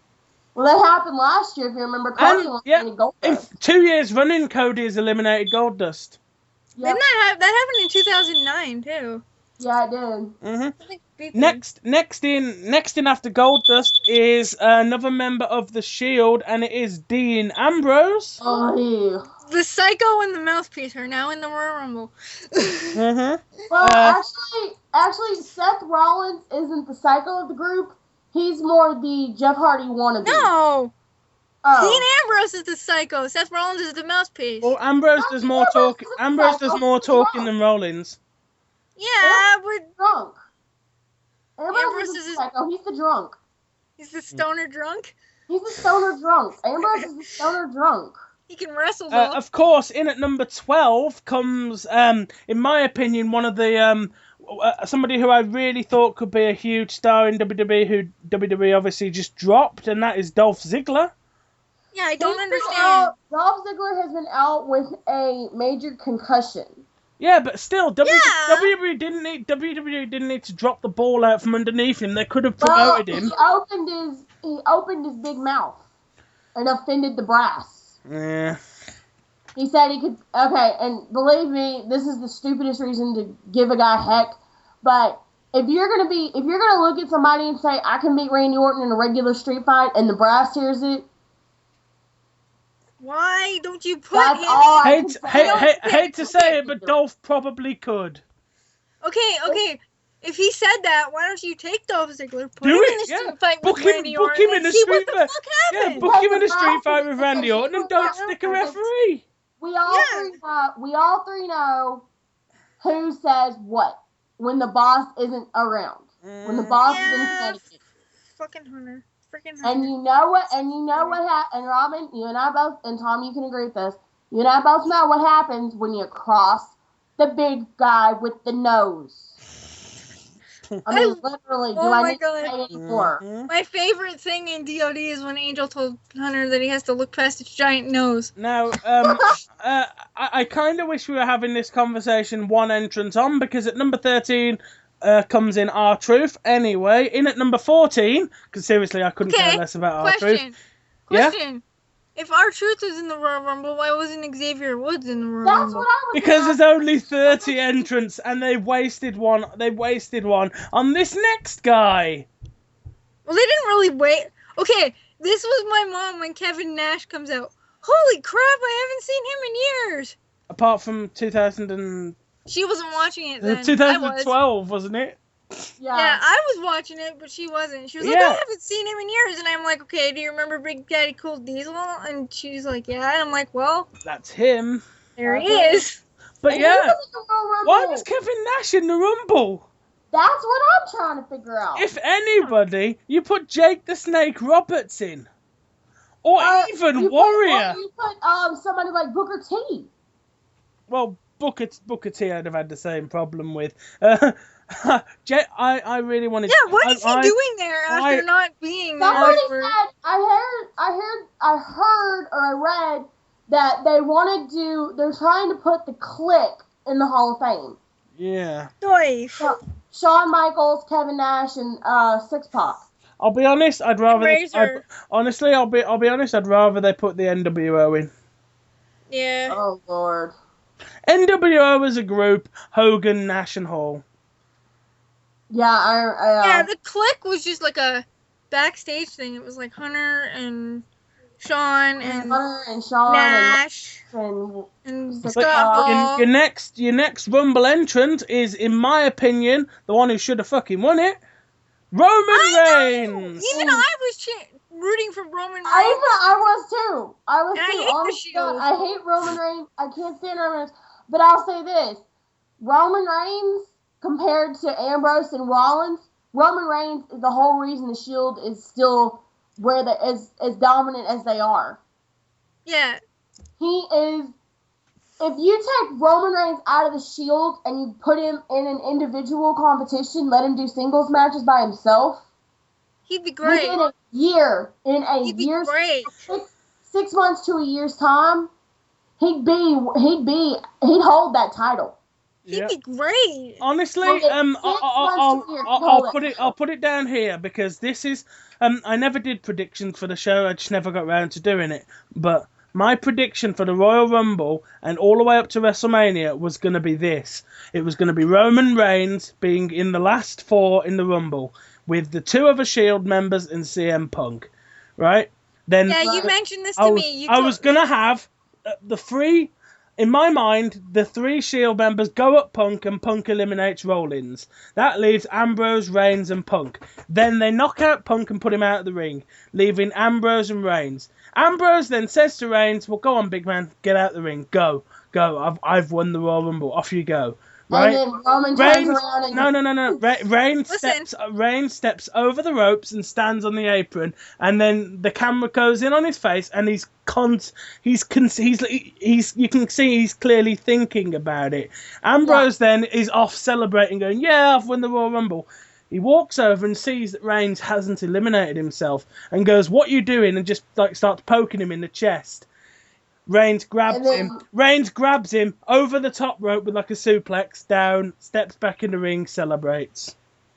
Well, that happened last year, if you remember. Cody eliminated Goldust.
In 2 years running, Cody has eliminated Goldust.
Yep. Didn't that happened in 2009 too?
Yeah, it did.
Mm-hmm. Next in after Goldust is another member of the Shield, and it is Dean Ambrose.
Oh, yeah.
The Psycho and the Mouthpiece are now in the Royal Rumble.
Mm-hmm.
Well, actually, Seth Rollins isn't the Psycho of the group. He's more the Jeff Hardy wannabe.
No. Dean Ambrose is the Psycho. Seth Rollins is the Mouthpiece.
Well, Ambrose does more talking. Ambrose does more talking than Rollins.
Yeah, but
drunk. Ambrose is the Psycho. He's the drunk.
He's the stoner drunk.
He's the stoner drunk. Ambrose is the stoner drunk.
He can wrestle though.
Of course, in at number 12 comes, in my opinion, one of the somebody who I really thought could be a huge star in WWE, who WWE obviously just dropped, and that is Dolph Ziggler.
Yeah, I don't
He's been
understand.
out. Dolph Ziggler has been out with a major concussion.
Yeah, but still, WWE didn't need to drop the ball out from underneath him. They could have promoted him.
He opened his big mouth and offended the brass.
Yeah.
He said he could. Okay, and believe me, this is the stupidest reason to give a guy heck. But if you're gonna look at somebody and say I can beat Randy Orton in a regular street fight, and the brass hears it,
why don't you put
that's
him?
all I
Hate,
can say.
hate to say it, but Dolph probably could.
Okay. If he said that, why don't you take Dolph Ziggler, put
Do
him
it,
in a
yeah.
street fight
Book
with
him-
Randy
book
Orton
him in
and
a
see
street
what the
fight.
fuck
Yeah,
happens?
book him in a street fight with Randy Orton and don't stick a referee.
We all three know who says what when the boss isn't around. When the boss is in Connecticut.
Fucking Hunter. Freaking Hunter.
And you know what happened, and Robin, you and I both, and Tom, you can agree with this, you and I both know what happens when you cross the big guy with the nose. I mean, literally, do I need to say anymore?
My favorite thing in DOD is when Angel told Hunter that he has to look past his giant nose.
Now, I kind of wish we were having this conversation one entrance on, because at number 13 comes in R-Truth. Anyway, in at number 14, because seriously, I couldn't care less about R-Truth.
Question. If R-Truth was in the Royal Rumble, why wasn't Xavier Woods in the Royal
That's
Rumble?
what I was
Because there's only 30 entrants, and they wasted one. They wasted one on this next guy.
Well, they didn't really wait. Okay, this was my mom when Kevin Nash comes out. Holy crap, I haven't seen him in years.
Apart from 2000 and...
She wasn't watching it then.
2012, wasn't it?
Yeah, I was watching it, but she wasn't. She was like, I haven't seen him in years. And I'm like, okay, do you remember Big Daddy Cool Diesel? And she's like, yeah. And I'm like, well,
that's him.
There he is.
But yeah, why was Kevin Nash in the Rumble?
That's what I'm trying to figure out.
If anybody, you put Jake the Snake Roberts in. Or even Warrior.
You put somebody like Booker T.
Well, Booker T I'd have had the same problem with. I really wanted.
Yeah, what is he doing there after not being there?
Somebody said I heard or I read that they're trying to put the Click in the Hall of Fame.
Yeah.
Nice.
Shawn Michaels, Kevin Nash, and Six Pac.
I'll be honest. I'd rather. I'll be honest. I'd rather they put the NWO in.
Yeah.
Oh Lord.
NWO as a group, Hogan, Nash, and Hall.
Yeah,
yeah, the Click was just like a backstage thing. It was like Hunter and Shawn and Nash and Scott Hall.
Your next Rumble entrant is, in my opinion, the one who should have fucking won it, Roman Reigns.
Even I was rooting for Roman Reigns.
I was too.
I hate the Shield.
I hate Roman Reigns. I can't stand Roman Reigns. But I'll say this: Roman Reigns compared to Ambrose and Rollins, Roman Reigns is the whole reason the Shield is still where as dominant as they are.
Yeah.
He is. If you take Roman Reigns out of the Shield and you put him in an individual competition, let him do singles matches by himself,
he'd be great.
In a year,
great.
6 months to a year's time, he'd hold that title.
He'd be great.
Honestly, I'll put it down here, because this is I never did predictions for the show. I just never got around to doing it. But my prediction for the Royal Rumble and all the way up to WrestleMania was going to be this. It was going to be Roman Reigns being in the last 4 in the Rumble with the 2 other Shield members and CM Punk, right? Then
you mentioned this to me.
I was going to have the 3. In my mind, the 3 Shield members go up Punk, and Punk eliminates Rollins. That leaves Ambrose, Reigns, and Punk. Then they knock out Punk and put him out of the ring, leaving Ambrose and Reigns. Ambrose then says to Reigns, well, go on, big man, get out the ring. Go. I've won the Royal Rumble. Off you go. Right?
And then Roman turns around and...
No. Reigns steps over the ropes and stands on the apron, and then the camera goes in on his face, and you can see he's clearly thinking about it. Ambrose then is off celebrating, going, yeah, I've won the Royal Rumble. He walks over and sees that Reigns hasn't eliminated himself and goes, "What you doing?" and just like starts poking him in the chest. Reigns grabs him. Reigns grabs him over the top rope with like a suplex down, steps back in the ring, celebrates.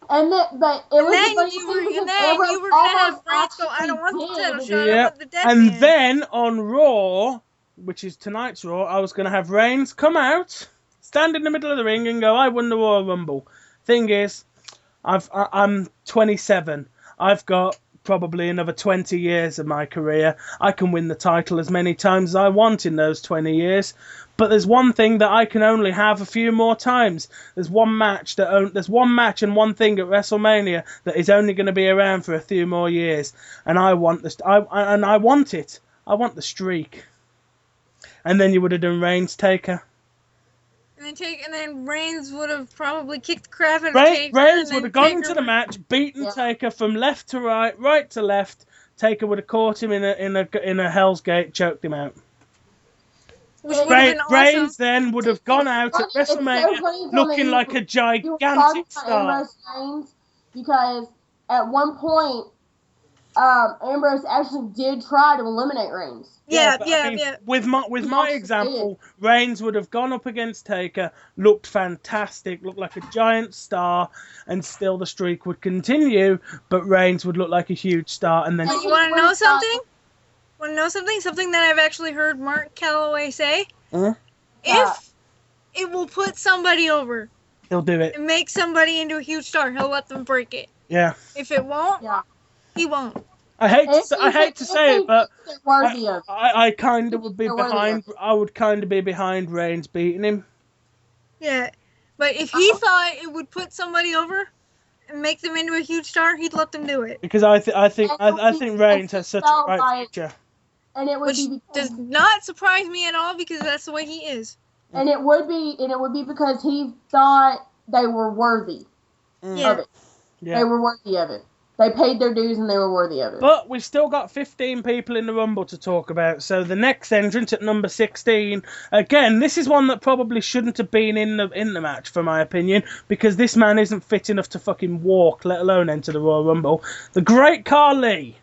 And then, but it was
then you were gonna have Reigns go, "I don't want the title shot, I want the death
And
man."
then on Raw, which is tonight's Raw, I was gonna have Reigns come out, stand in the middle of the ring, and go, "I won the Royal Rumble." Thing is, I'm 27. I've got probably another 20 years of my career. I can win the title as many times as I want in those 20 years. But there's one thing that I can only have a few more times. There's one match and one thing at WrestleMania that is only going to be around for a few more years, and I want this. I want it. I want the streak. And then you would have done Reigns Taker.
And then Reigns would have probably kicked the crap out of Taker.
Reigns would have gone into the match, beaten Taker from left to right, right to left. Taker would have caught him in a Hell's Gate, choked him out. Reigns then would have gone out at WrestleMania looking like a gigantic star.
Reigns, because at one point, Ambrose actually did try to eliminate Reigns.
Yeah.
With my example, Reigns would have gone up against Taker, looked fantastic, looked like a giant star, and still the streak would continue, but Reigns would look like a huge star. And then
you want to know something? Want to know something? Something that I've actually heard Mark Calloway say? If it will put somebody over,
he'll do it.
And make somebody into a huge star, he'll let them break it.
Yeah.
If it won't, he won't.
I hate to say it, but I kind of would be behind. I would kind of be behind Reigns beating him.
Yeah, but if he thought it would put somebody over and make them into a huge star, he'd let them do it.
Because I think Reigns has such a bright future.
And it would
does not surprise me at all because that's the way he is.
And it would be because he thought they were worthy of it. Yeah. They were worthy of it. They paid their dues and they were worthy of it.
But we've still got 15 people in the Rumble to talk about. So the next entrant at number 16, again, this is one that probably shouldn't have been in the match, for my opinion, because this man isn't fit enough to fucking walk, let alone enter the Royal Rumble. The Great Khali.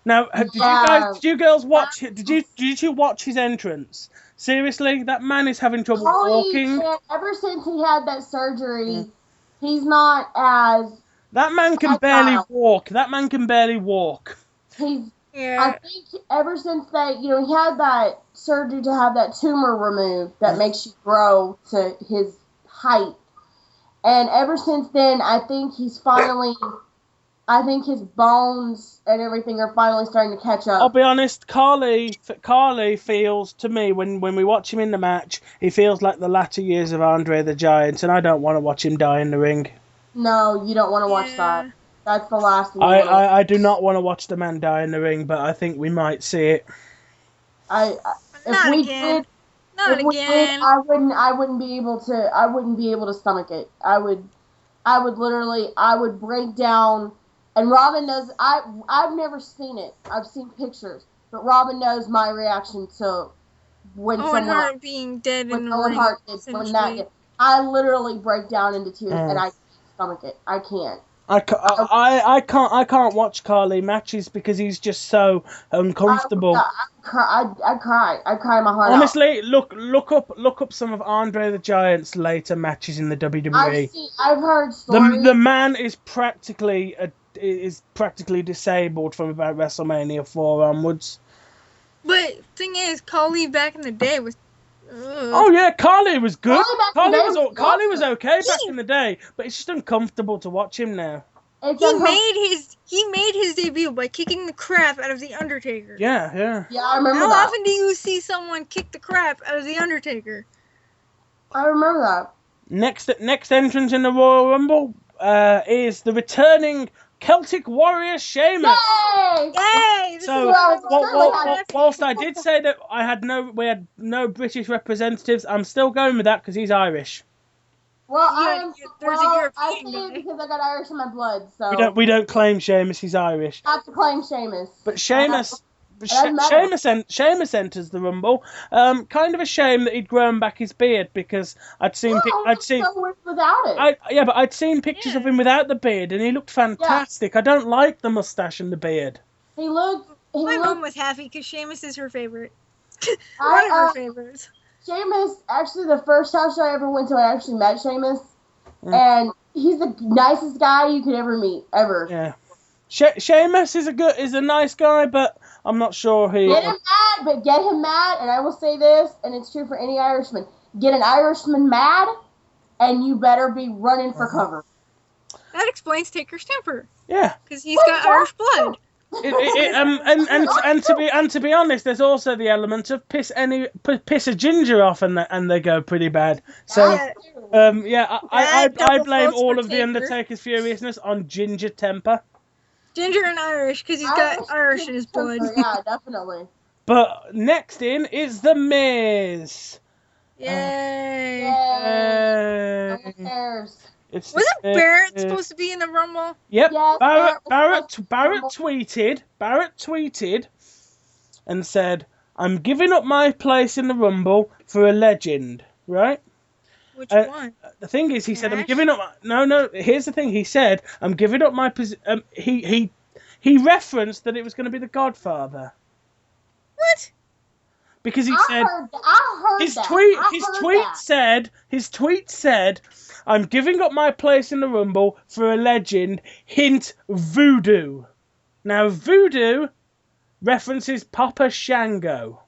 Now, did you girls watch it? Did you watch his entrance? Seriously, that man is having trouble walking.
Ever since he had that surgery, he's not as...
That man can barely walk. That man can barely walk.
I think ever since he had that surgery to have that tumor removed that makes you grow to his height. And ever since then, I think his bones and everything are finally starting to catch up.
I'll be honest, Khali feels, to me, when we watch him in the match, he feels like the latter years of Andre the Giant, and I don't want to watch him die in the ring.
No, you don't want to watch that. That's the last one.
I do not want to watch the man die in the ring, but I think we might see it.
Not again.
I wouldn't be able to stomach it. I would break down. And Robin knows, I've never seen it. I've seen pictures, but Robin knows my reaction to when
Owen Hart being dead in the ring.
I literally break down into tears, and I can't stomach it. I can't.
I can't watch Khali matches because he's just so uncomfortable.
I cry my heart
Honestly, out. look up some of Andre the Giant's later matches in the WWE.
I've heard stories.
The man is practically disabled from about WrestleMania 4 onwards.
But thing is, Khali back in the day was.
Oh yeah, Khali was good. Khali was okay back in the day, but it's just uncomfortable to watch him now.
He made his debut by kicking the crap out of the Undertaker.
Yeah.
Yeah, I remember that.
How often do you see someone kick the crap out of the Undertaker?
I remember that.
Next entrance in the Royal Rumble is the returning Celtic Warrior Sheamus.
Yay!
So, whilst I did say that we had no British representatives, I'm still going with that because he's Irish.
Well, I say it because I got Irish in my blood. So
we don't claim Sheamus. He's Irish.
I have to claim Sheamus.
But Sheamus Sheamus enters the Rumble. Kind of a shame that he'd grown back his beard because I'd seen
so without it.
But I'd seen pictures of him without the beard, and he looked fantastic. Yeah. I don't like the mustache and the beard.
My mom was happy because Sheamus is her favorite. One of her favorites.
Sheamus, actually, the first house show I ever went to, I actually met Sheamus, and he's the nicest guy you could ever meet, ever.
Yeah. Sheamus is a nice guy, but I'm not sure he...
Get him mad, and I will say this, and it's true for any Irishman. Get an Irishman mad, and you better be running for cover.
That explains Taker's temper.
Yeah.
Because he's got Irish blood.
And to be honest, there's also the element of piss a ginger off and they go pretty bad. So I blame all of the Undertaker's furiousness on ginger temper.
Ginger and Irish, because he's got Irish in his blood.
Yeah, definitely.
But next in is The Miz.
Yay!
Wasn't
Barrett supposed to be in the Rumble?
Yep. Yes, Barrett tweeted and said, "I'm giving up my place in the Rumble for a legend." Right?
Which one?
The thing is, he said, "I'm giving up." No. Here's the thing. He said, "I'm giving up my position." He referenced that it was going to be the Godfather.
What?
Because he said his tweet said, "I'm giving up my place in the Rumble for a legend." Hint: Voodoo. Now Voodoo references Papa Shango,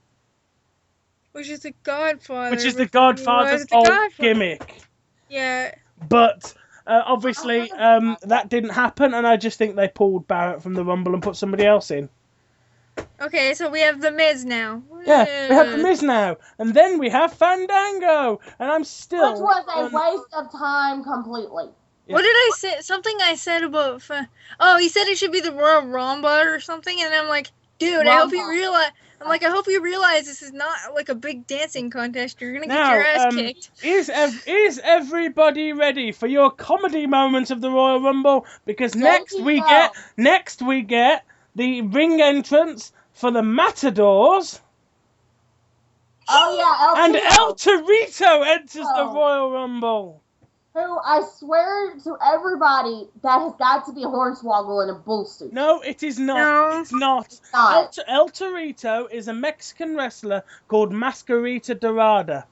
which is the Godfather.
Which is the Godfather's old gimmick.
Yeah.
But obviously that didn't happen, and I just think they pulled Barrett from the Rumble and put somebody else in.
Okay, so we have The Miz now.
Yeah, we have The Miz now. And then we have Fandango. And I'm still...
Which was a waste of time completely.
Yeah. What did I say? Something I said about... he said it should be the Royal Rumble or something. And I'm like, dude, I hope you realize... I hope you realize this is not like a big dancing contest. You're going to get your ass kicked.
Is everybody ready for your comedy moment of the Royal Rumble? Because next we get the ring entrance for the Matadors.
Oh yeah,
and El Torito enters the Royal Rumble.
Who I swear to everybody that has got to be a hornswoggle in a bull suit.
No, it is not.
No.
It's not. El Torito is a Mexican wrestler called Mascarita Dorada.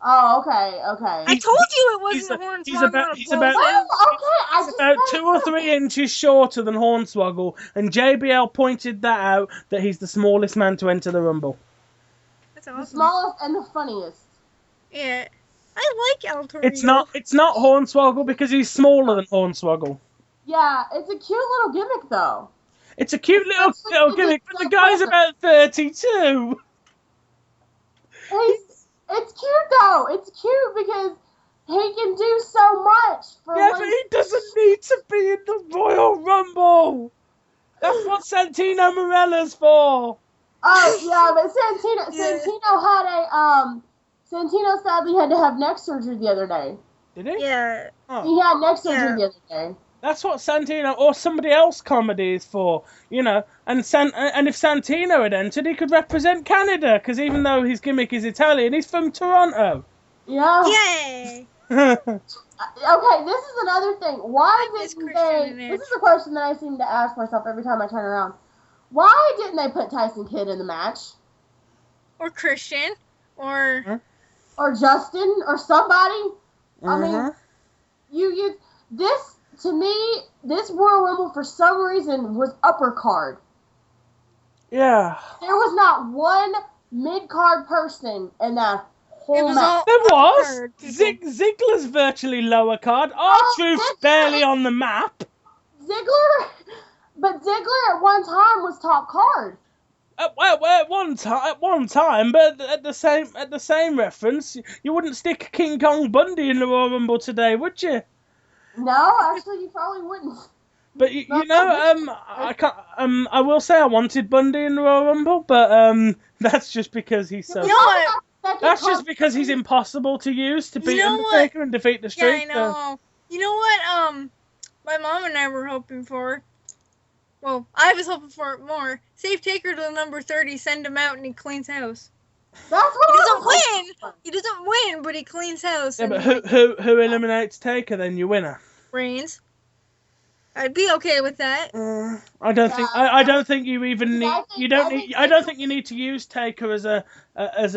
Oh, okay.
I told you it wasn't Hornswoggle.
He's about 2 or 3 inches shorter than Hornswoggle, and JBL pointed that out, that he's the smallest man to enter the Rumble.
That's awesome.
The smallest and the funniest.
Yeah, I like El Torito.
It's not Hornswoggle because he's smaller than Hornswoggle.
Yeah, it's a cute little gimmick though.
It's a cute little gimmick, but the guy's about 32.
It's cute though. It's cute because he can do so much.
But he doesn't need to be in the Royal Rumble. That's what Santino Marella's for.
Oh yeah, but Santino sadly had to have neck surgery the other day.
Did he?
Yeah.
Oh. He had neck surgery the other day.
That's what Santino or somebody else comedy is for, you know. And if Santino had entered, he could represent Canada, because even though his gimmick is Italian, he's from Toronto.
Yeah.
Yay!
Okay, this is another thing. Why didn't they... This is a question that I seem to ask myself every time I turn around. Why didn't they put Tyson Kidd in the match?
Or Christian? Or
Justin? Or somebody? I mean, to me, this Royal Rumble, for some reason, was upper card.
Yeah.
There was not one mid-card person in that whole match.
There was. Ziggler's virtually lower card. R-Truth's barely on the map.
Ziggler at one time was top card.
At one time, but at the same reference, you wouldn't stick King Kong Bundy in the Royal Rumble today, would you?
No, actually, you probably wouldn't.
But I will say I wanted Bundy in the Royal Rumble, but that's just because he's so. That's just because he's impossible to use to beat Undertaker and defeat the Streak.
Yeah, I know. You know what? My mom and I were hoping for. Well, I was hoping for it more. Save Taker to the number 30, send him out, and he cleans house.
That's what
he doesn't win. He doesn't win, but he cleans house.
Yeah, but who eliminates Taker then? Your winner.
Reigns. I'd be okay with that.
I don't think. I don't think you even need. You don't need. I don't think you need to use Taker as a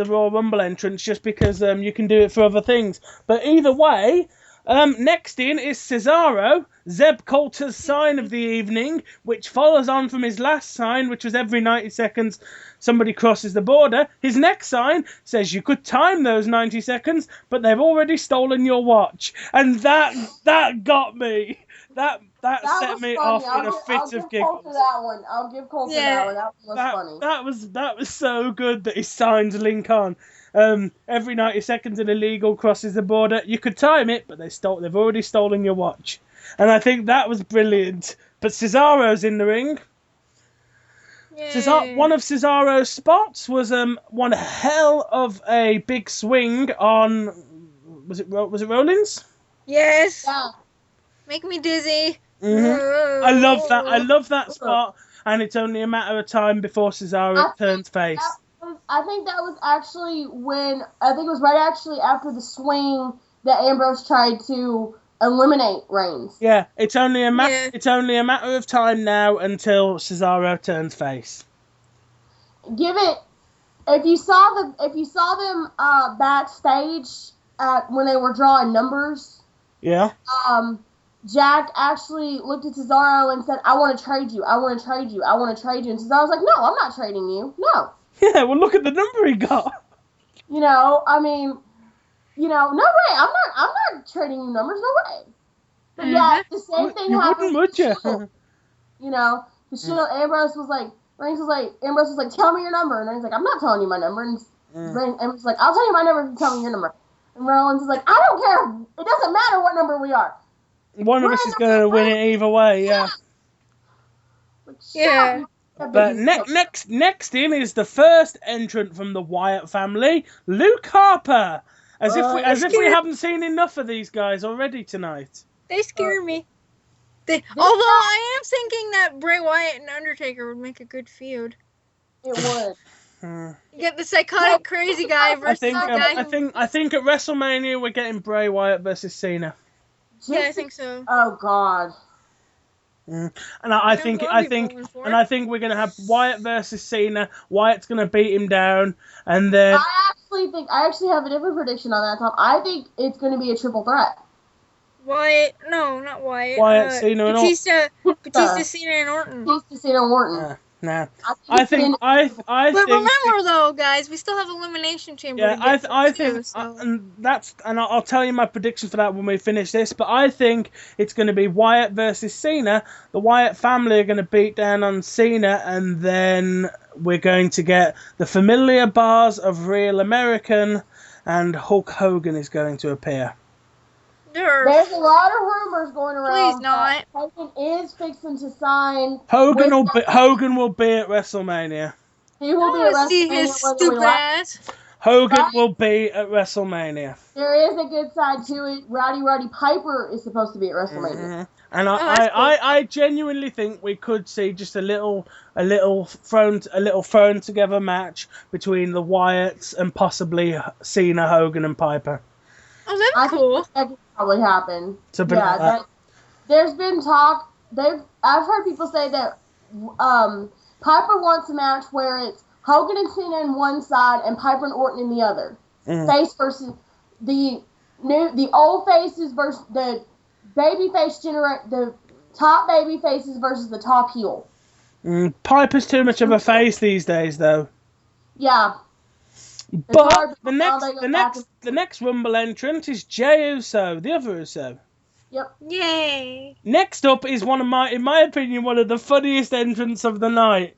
Royal Rumble entrance just because you can do it for other things. But either way, next in is Cesaro, Zeb Coulter's sign of the evening, which follows on from his last sign, which was every 90 seconds somebody crosses the border. His next sign says you could time those 90 seconds, but they've already stolen your watch, and that got me. That set me off in a fit of giggles.
I'll give Coulter that one. That was funny.
That was so good that his signs link on. Every 90 seconds an illegal crosses the border. You could time it, but they've already stolen your watch. And I think that was brilliant. But Cesaro's in the ring. One of Cesaro's spots was one hell of a big swing on. Was it Rollins?
Yes.
Yeah.
Make me dizzy.
Mm-hmm. I love that spot, and it's only a matter of time before Cesaro turns face.
I think that was actually it was right actually after the swing that Ambrose tried to eliminate Reigns.
Yeah, it's only a matter of time now until Cesaro turns face.
If you saw them backstage when they were drawing numbers.
Yeah.
Jack actually looked at Cesaro and said, "I want to trade you. I want to trade you. I want to trade you." And Cesaro's like, "No, I'm not trading you. No."
Yeah, well, look at the number he got.
No way. I'm not trading you numbers. No way. But yeah, the same thing happened.
You wouldn't, would you?
Ambrose was like, Ambrose was like, "Tell me your number," and Reigns was like, "I'm not telling you my number." And Ambrose was like, "I'll tell you my number if you tell me your number." And Rollins is like, "I don't care. It doesn't matter what number we are.
One of us is going to win it either way." Yeah.
Yeah.
But next in is the first entrant from the Wyatt family, Luke Harper. As if we haven't seen enough of these guys already tonight.
They scare me. Although I am thinking that Bray Wyatt and Undertaker would make a good feud.
It would.
You get the psychotic crazy guy versus the guy.
I think at WrestleMania we're getting Bray Wyatt versus Cena.
Yeah, I think so.
Oh God.
And I think we're gonna have Wyatt versus Cena. Wyatt's gonna beat him down, and then
I actually have a different prediction on that, Tom. I think it's gonna be a triple threat.
Wyatt, no, not Wyatt.
Wyatt, Cena, and
Batista, Cena, and Orton.
Batista, Cena, and Orton.
Nah.
I think.
But remember, though, guys, we still have Elimination Chamber.
Yeah, and I'll tell you my prediction for that when we finish this. But I think it's going to be Wyatt versus Cena. The Wyatt family are going to beat down on Cena, and then we're going to get the familiar bars of Real American, and Hulk Hogan is going to appear.
There's a lot of rumors going around.
Please not.
Hogan is fixing to sign.
Hogan will be at WrestleMania.
He will be at WrestleMania.
See his stupid ass.
Hogan will be at WrestleMania.
There is a good side to it. Roddy Piper is supposed to be at WrestleMania.
Mm-hmm. And I genuinely think we could see just a little thrown together match between the Wyatts and possibly Cena, Hogan, and Piper.
Oh, that'd be cool.
That could probably happen. There's been talk. I've heard people say that Piper wants a match where it's Hogan and Cena in one side and Piper and Orton in the other. Mm-hmm. Face versus the old faces versus the the top baby faces versus the top heel.
Piper's too much of a face these days, though.
Yeah.
But the next Rumble entrant is Jey Uso, the other Uso.
Yep.
Yay.
Next up is in my opinion, one of the funniest entrants of the night.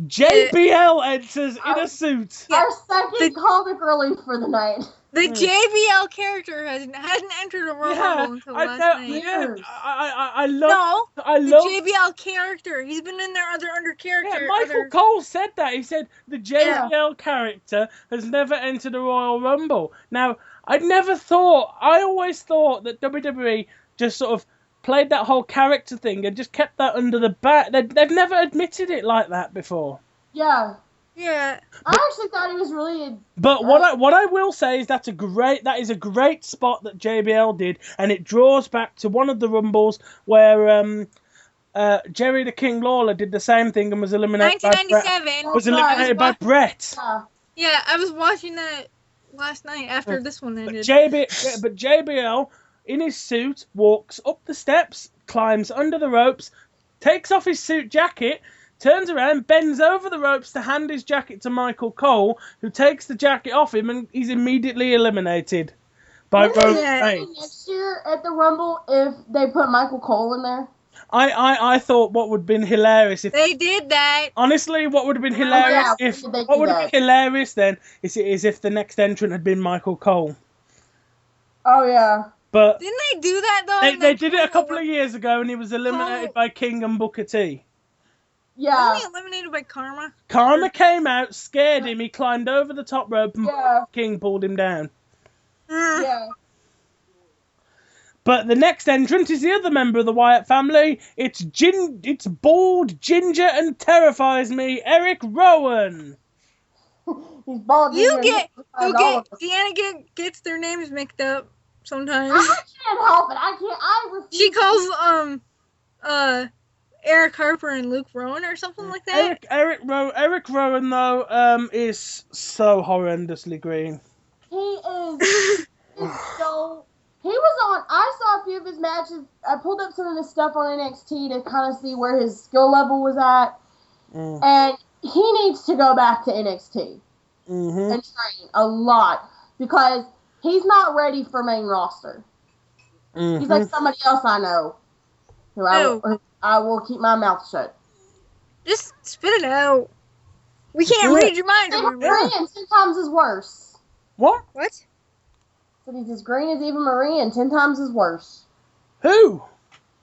JBL enters in a suit.
Our second comic relief for the night.
The JBL character hasn't entered a Royal Rumble until last night.
Yeah, I love
the JBL character. He's been in there under character.
Yeah, Michael Cole said that. He said the JBL character has never entered a Royal Rumble. Now, I always thought that WWE just sort of played that whole character thing and just kept that under the back. They've never admitted it like that before.
Yeah.
Yeah.
I actually thought he was really.
But what I will say is that is a great spot that JBL did, and it draws back to one of the Rumbles where Jerry the King Lawler did the same thing and was eliminated.
1997.
Was eliminated by Brett.
Yeah, I was watching that last night after this one ended.
But JBL in his suit walks up the steps, climbs under the ropes, takes off his suit jacket, turns around, bends over the ropes to hand his jacket to Michael Cole, who takes the jacket off him, and he's immediately eliminated by Roman Reigns.
Next year at the Rumble, if they put Michael Cole in there.
I thought what would have been hilarious if
they did that.
Honestly, what would have been hilarious then is if the next entrant had been Michael Cole.
Oh yeah.
But
didn't they do that though?
They did it a couple of years ago, and he was eliminated by King and Booker T.
Yeah.
Wasn't he eliminated by Karma?
Karma came out, scared him. He climbed over the top rope, and King pulled him down.
Yeah.
But the next entrant is the other member of the Wyatt family. It's bald, ginger, and terrifies me, Eric Rowan.
He's bald.
Deanna gets their names mixed up sometimes.
I can't help it. I refuse.
She calls Eric Harper and Luke Rowan or something like that.
Eric Rowan though is so horrendously green.
He is. So. He was on. I saw a few of his matches. I pulled up some of his stuff on NXT to kind of see where his skill level was at, and he needs to go back to NXT and train a lot because he's not ready for main roster. He's like somebody else I know who I will keep my mouth shut.
Just spit it out. We can't read your mind.
Green 10 times is worse.
What?
He's as green as Eva Marie and 10 times as worse.
Who?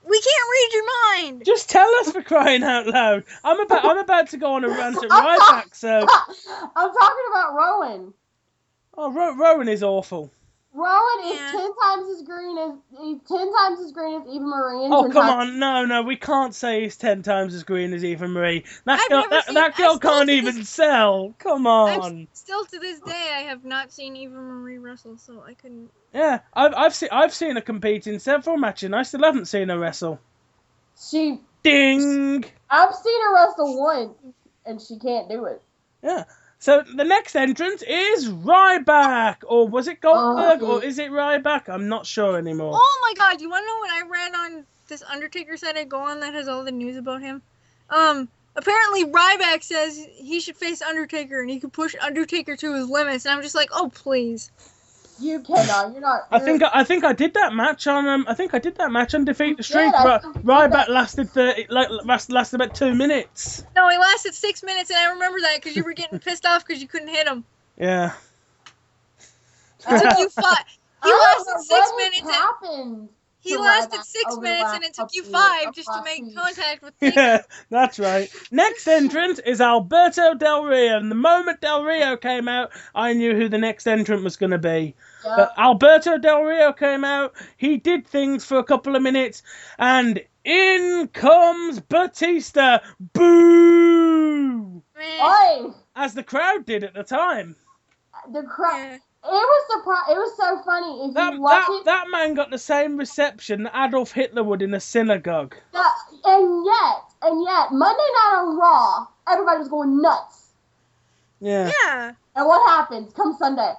We can't read your mind.
Just tell us, for crying out loud. I'm about to go on a rant at Ryback, so.
I'm talking about Rowan.
Oh, Rowan is awful.
Rowan is 10 times as green as Eva Marie. And
oh, come on. No, we can't say he's 10 times as green as Eva Marie. That girl can't even sell. Come on.
Still to this day, I have not seen Eva Marie wrestle, so I couldn't.
Yeah, I've seen her compete in several matches, and I still haven't seen her wrestle. Ding!
I've seen her wrestle once, and she can't do it.
Yeah. So the next entrant is Ryback, or was it Goldberg, or is it Ryback? I'm not sure anymore.
Oh my god, you want to know what I read on this Undertaker site I go on that has all the news about him? Apparently Ryback says he should face Undertaker and he could push Undertaker to his limits, and I'm just like, oh please.
You cannot. You're not.
I think I did that match on. I think I did that match on Defeat the Streak. But Ryback lasted about 2 minutes.
No, he lasted 6 minutes, and I remember that because you were getting pissed off because you couldn't hit him.
Yeah.
It took you 5. He lasted 6 minutes.
Happened?
He lasted 6 minutes, and it took you 5 just to make contact with Taker.
Yeah, that's right. Next entrant is Alberto Del Rio, and the moment Del Rio came out, I knew who the next entrant was going to be. Yeah. But Alberto Del Rio came out, he did things for a couple of minutes, and in comes Batista. Boo!
Oi!
As the crowd did at the time.
The crowd... Yeah. It was so funny.
That man got the same reception that Adolf Hitler would in a synagogue.
And yet, Monday Night on Raw, everybody was going nuts.
Yeah.
Yeah.
And what happens? Come Sunday,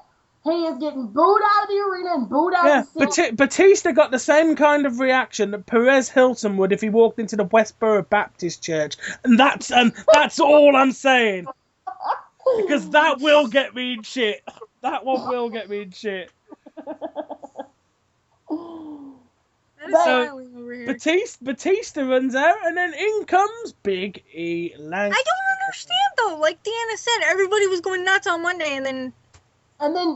he is getting booed out of the arena and booed out of the city.
Batista got the same kind of reaction that Perez Hilton would if he walked into the Westboro Baptist Church, and that's all I'm saying. Because that will get me in shit. That one will get me in shit. So Batista runs out, and then in comes Big E Langston.
I don't understand though. Like Deanna said, everybody was going nuts on Monday, and then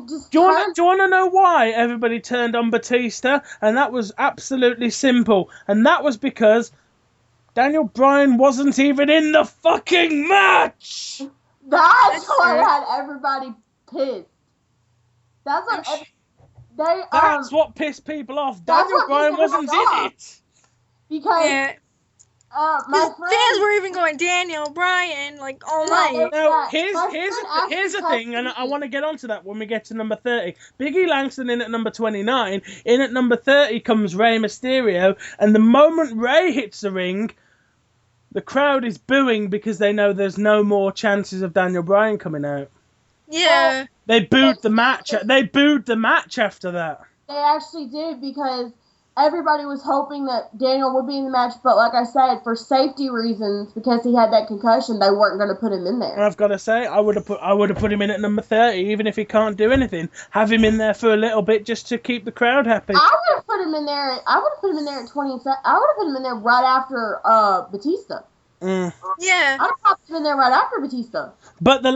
just.
Do you want to know why everybody turned on Batista? And that was absolutely simple, and that was because Daniel Bryan wasn't even in the fucking match.
That's what had everybody pissed. That's what pissed people off. Daniel Bryan wasn't in it. Because my friend,
fans were even going Daniel Bryan like all night.
Now here's the thing, and I want to get onto that when we get to number 30. Big E Langston in at number 29. In at number 30 comes Rey Mysterio, and the moment Rey hits the ring, the crowd is booing because they know there's no more chances of Daniel Bryan coming out.
Yeah.
They booed the match. They booed the match after that.
They actually did, because everybody was hoping that Daniel would be in the match, but like I said, for safety reasons, because he had that concussion, they weren't going to put him in there.
And I've got to say, I would have put him in at number 30, even if he can't do anything. Have him in there for a little bit just to keep the crowd happy.
I would have put him in there. I would have put him in there at 20. I would have put him in there right after Batista.
Yeah.
I'd have put him in there right after Batista.
But the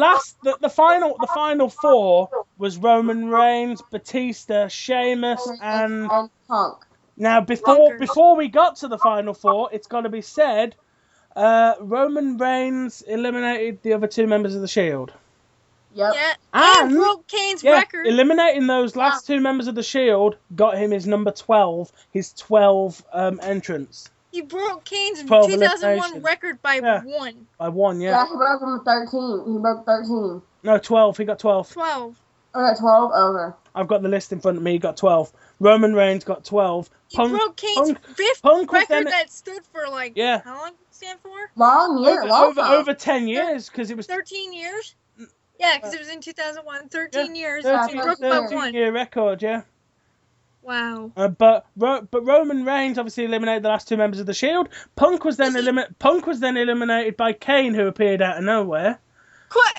final four was Roman Reigns, Batista, Sheamus, and
Punk.
Now, before we got to the final four, it's got to be said, Roman Reigns eliminated the other two members of the Shield.
Yep.
Yeah.
And
broke Kane's record.
Eliminating those last two members of the Shield got him his number 12, his 12 entrance.
He broke Kane's 2001 record by one.
By one, yeah.
Yeah, he broke him 13. He broke 13.
No, 12. He got 12.
12.
Oh, got 12? Okay.
I've got the list in front of me. He got 12. Roman Reigns got 12.
He broke Kane's fifth record that stood for how long did it stand for?
Long year.
Over 10 years, because it was
13 years. Yeah, because it was in 2001. 13 years.
13,
He broke by one.
13-year record, yeah.
Wow.
But Roman Reigns obviously eliminated the last two members of the Shield. Punk was then eliminated by Kane, who appeared out of nowhere.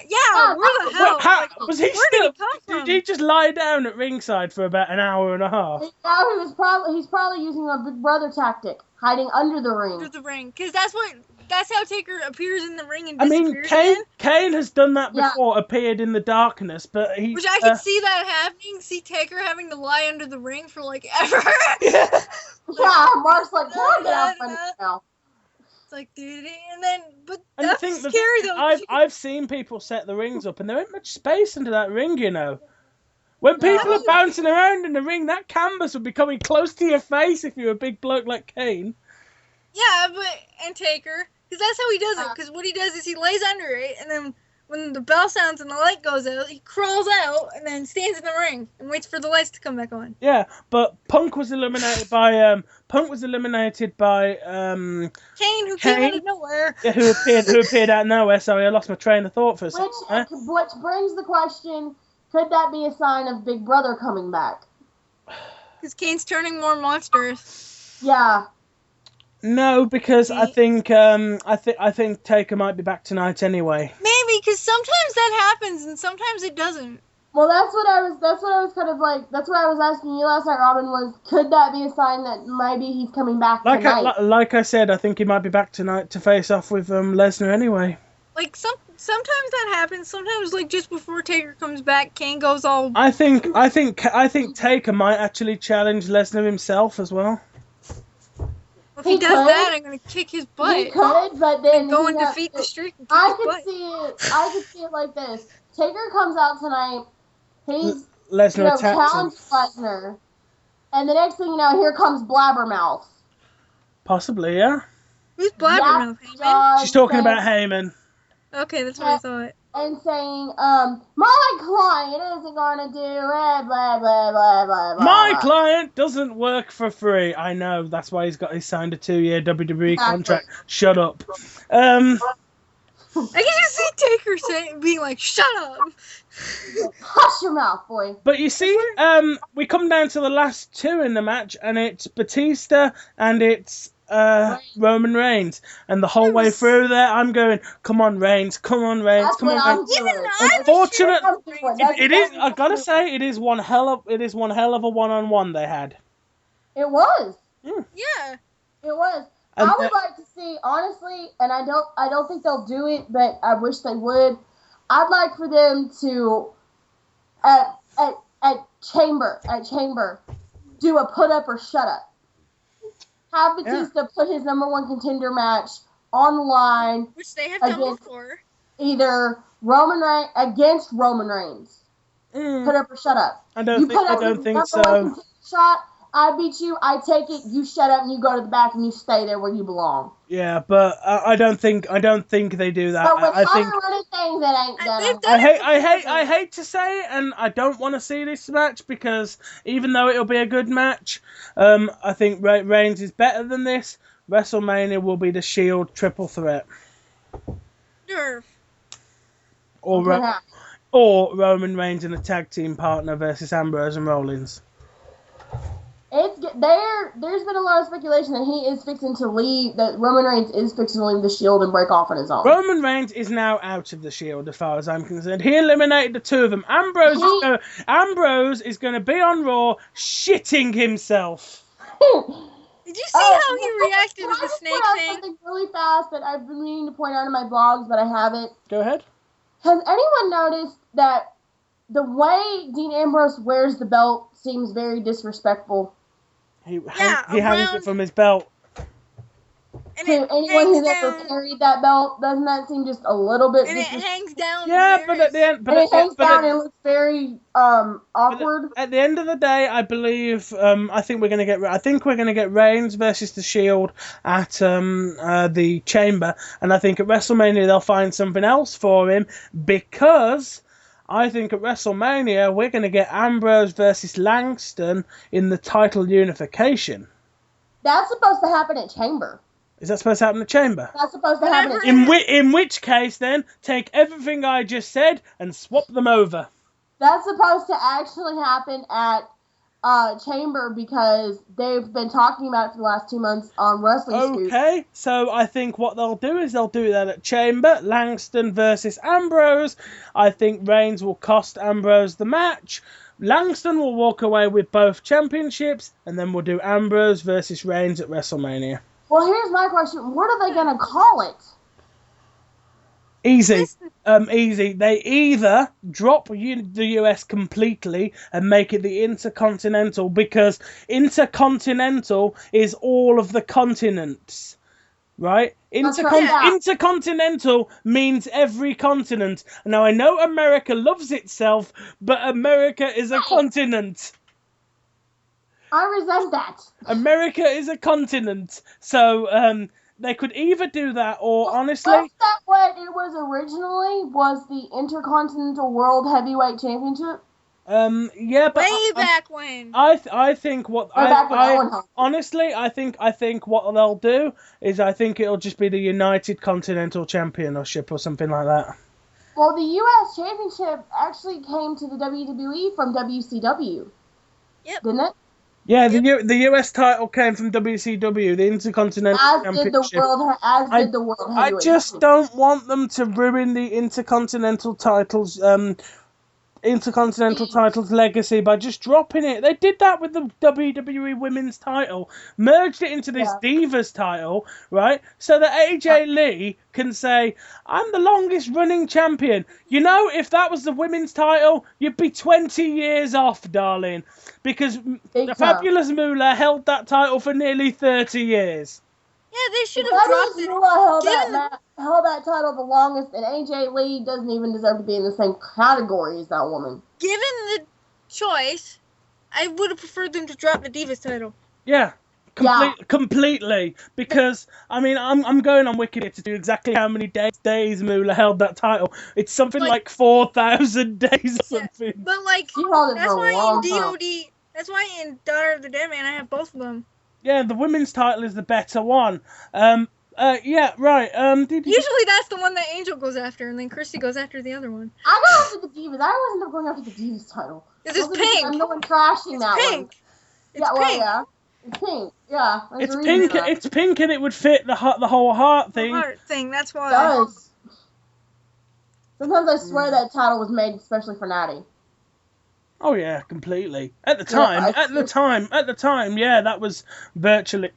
Yeah, where the hell?
Was he
where did he come from?
Did he just lie down at ringside for about an hour and a half?
No, he's probably using a Big Brother tactic, hiding under the ring.
Under the ring, because that's how Taker appears in the ring and disappears.
I mean, Kane has done that before, appeared in the darkness, but he.
Which I can see that happening. See Taker having to lie under the ring for like ever.
Yeah, Mark's like, get out now.
It's like, dude, but that's scary though.
I've seen people set the rings up, and there ain't much space under that ring, you know. When people are bouncing around in the ring, that canvas would be coming close to your face if you're a big bloke like Kane.
Yeah, and Taker, because that's how he does it. Because what he does is he lays under it, and then when the bell sounds and the light goes out, he crawls out and then stands in the ring and waits for the lights to come back on.
Yeah, but Punk was eliminated by Kane,
who came out of nowhere.
Yeah, who appeared out of nowhere. Sorry, I lost my train of thought for a second.
Which brings the question: could that be a sign of Big Brother coming back?
Because Kane's turning more monstrous.
Yeah.
No, because I think Taker might be back tonight anyway.
Maybe, because sometimes that happens and sometimes it doesn't.
Well, that's what I was kind of like. That's what I was asking you last night, Robin. Was could that be a sign that maybe he's coming back tonight?
Like I said, I think he might be back tonight to face off with Lesnar anyway.
Like sometimes that happens. Sometimes, like just before Taker comes back, Kane goes all.
I think Taker might actually challenge Lesnar himself as well.
Well, if he does that, I'm gonna kick his butt.
He could, but then
go and defeat the streak. And
I could see it like this: Taker comes out tonight. He's
Lesnar
challenged Lesnar, and the next thing you know, here comes Blabbermouth.
Possibly, yeah.
Who's Blabbermouth? Heyman?
She's talking about Heyman.
Okay, that's what I thought.
And saying, my client isn't gonna do it, blah, blah, blah, blah, blah.
My client doesn't work for free. I know, that's why he's signed a 2-year WWE contract. Shut up. I
can just see Taker being like, shut up.
Hush your mouth, boy.
But you see, we come down to the last two in the match, and it's Batista and it's Roman Reigns, and the whole way through there, I'm going, "Come on, Reigns! Come on, Reigns! Come on, Reigns!" Unfortunately, it is. I gotta say, it is one hell of a one-on-one they had.
It was.
Yeah.
It was. I would like to see, honestly, and I don't think they'll do it, but I wish they would. I'd like for them to, at Chamber, do a put up or shut up. Have Batista put his number one contender match on the line,
which they have done before.
Either Roman Reigns against Roman Reigns. Put up or shut up.
I don't think so.
Shot, I beat you, I take it, you shut up and you go to the back and you stay there where you belong.
Yeah, but I don't think they do that.
But with
I think
running things, it ain't done.
They've done
I hate to say it, and I don't want to see this match because even though it'll be a good match, I think Reigns is better than this. WrestleMania will be the Shield triple threat.
Nerf.
Or Roman Reigns and a tag team partner versus Ambrose and Rollins.
There's been a lot of speculation that he is fixing to leave, that Roman Reigns is fixing to leave the Shield and break off on his own.
Roman Reigns is now out of the Shield, as far as I'm concerned. He eliminated the two of them. Ambrose is going to be on Raw shitting himself.
Did you see how he reacted to the snake thing?
Something really fast that I've been meaning to point out in my blogs, but I haven't.
Go ahead.
Has anyone noticed that the way Dean Ambrose wears the belt seems very disrespectful?
He hangs it from his belt.
And
to anyone who's ever carried that belt, doesn't that seem just a little bit?
And it hangs down.
Yeah, but at the end,
it hangs down and it looks very awkward.
At the end of the day, I believe I think we're gonna get Reigns versus the Shield at the Chamber, and I think at WrestleMania they'll find something else for him because I think at WrestleMania we're gonna get Ambrose versus Langston in the title unification.
That's supposed to happen at Chamber.
Is that supposed to happen in the Chamber?
That's supposed to happen
in which case, then, take everything I just said and swap them over.
That's supposed to actually happen at Chamber because they've been talking about it for the last 2 months on Wrestling Scoop.
Okay, so I think what they'll do is they'll do that at Chamber. Langston versus Ambrose. I think Reigns will cost Ambrose the match. Langston will walk away with both championships, and then we'll do Ambrose versus Reigns at WrestleMania.
Well, here's my question. What are they going to call it?
Easy. Easy. They either drop the US completely and make it the Intercontinental, because Intercontinental is all of the continents. Right? Intercontinental means every continent. Now, I know America loves itself, but America is a continent.
I resent that.
America is a continent, so they could either do that or honestly.
Was that what it was originally? Was the Intercontinental World Heavyweight Championship?
Yeah, but
way back when.
I think what honestly I think what they'll do is I think it'll just be the United Continental Championship or something like that.
Well, the U.S. Championship actually came to the WWE from WCW.
Yep.
Didn't it?
Yeah, the US title came from WCW, the Intercontinental Championship.
As did the World Heavyweight.
I just don't want them to ruin the Intercontinental titles. Intercontinental title's legacy by just dropping it. They did that with the WWE Women's title, merged it into this Divas title, right? So that AJ Lee can say, I'm the longest running champion. You know, if that was the women's title, you'd be 20 years off, darling. Because the Fabulous Moolah held that title for nearly 30 years.
Yeah, they should have dropped it.
Held that title the longest, and AJ Lee doesn't even deserve to be in the same category as that woman.
Given the choice, I would have preferred them to drop the Divas title.
Yeah, completely. Because I mean, I'm going on Wikipedia to do exactly how many days Moolah held that title. It's something like 4,000 days or something.
But like, that's why in DOD, that's why in Daughter of the Dead Man I have both of them.
Yeah, the women's title is the better one. Yeah, right.
Usually that's the one that Angel goes after, and then Christy goes after the other one.
I go after the Divas. I always end up going after the Divas title.
Because it's pink.
I'm the one trashing that
pink.
One.
It's pink.
Yeah. It's pink. Yeah.
It's pink. It's pink, and it would fit the whole heart thing.
The heart thing. That's why.
It does. Sometimes I swear that title was made especially for Natty.
Oh yeah, completely. At the time, yeah, that was virtually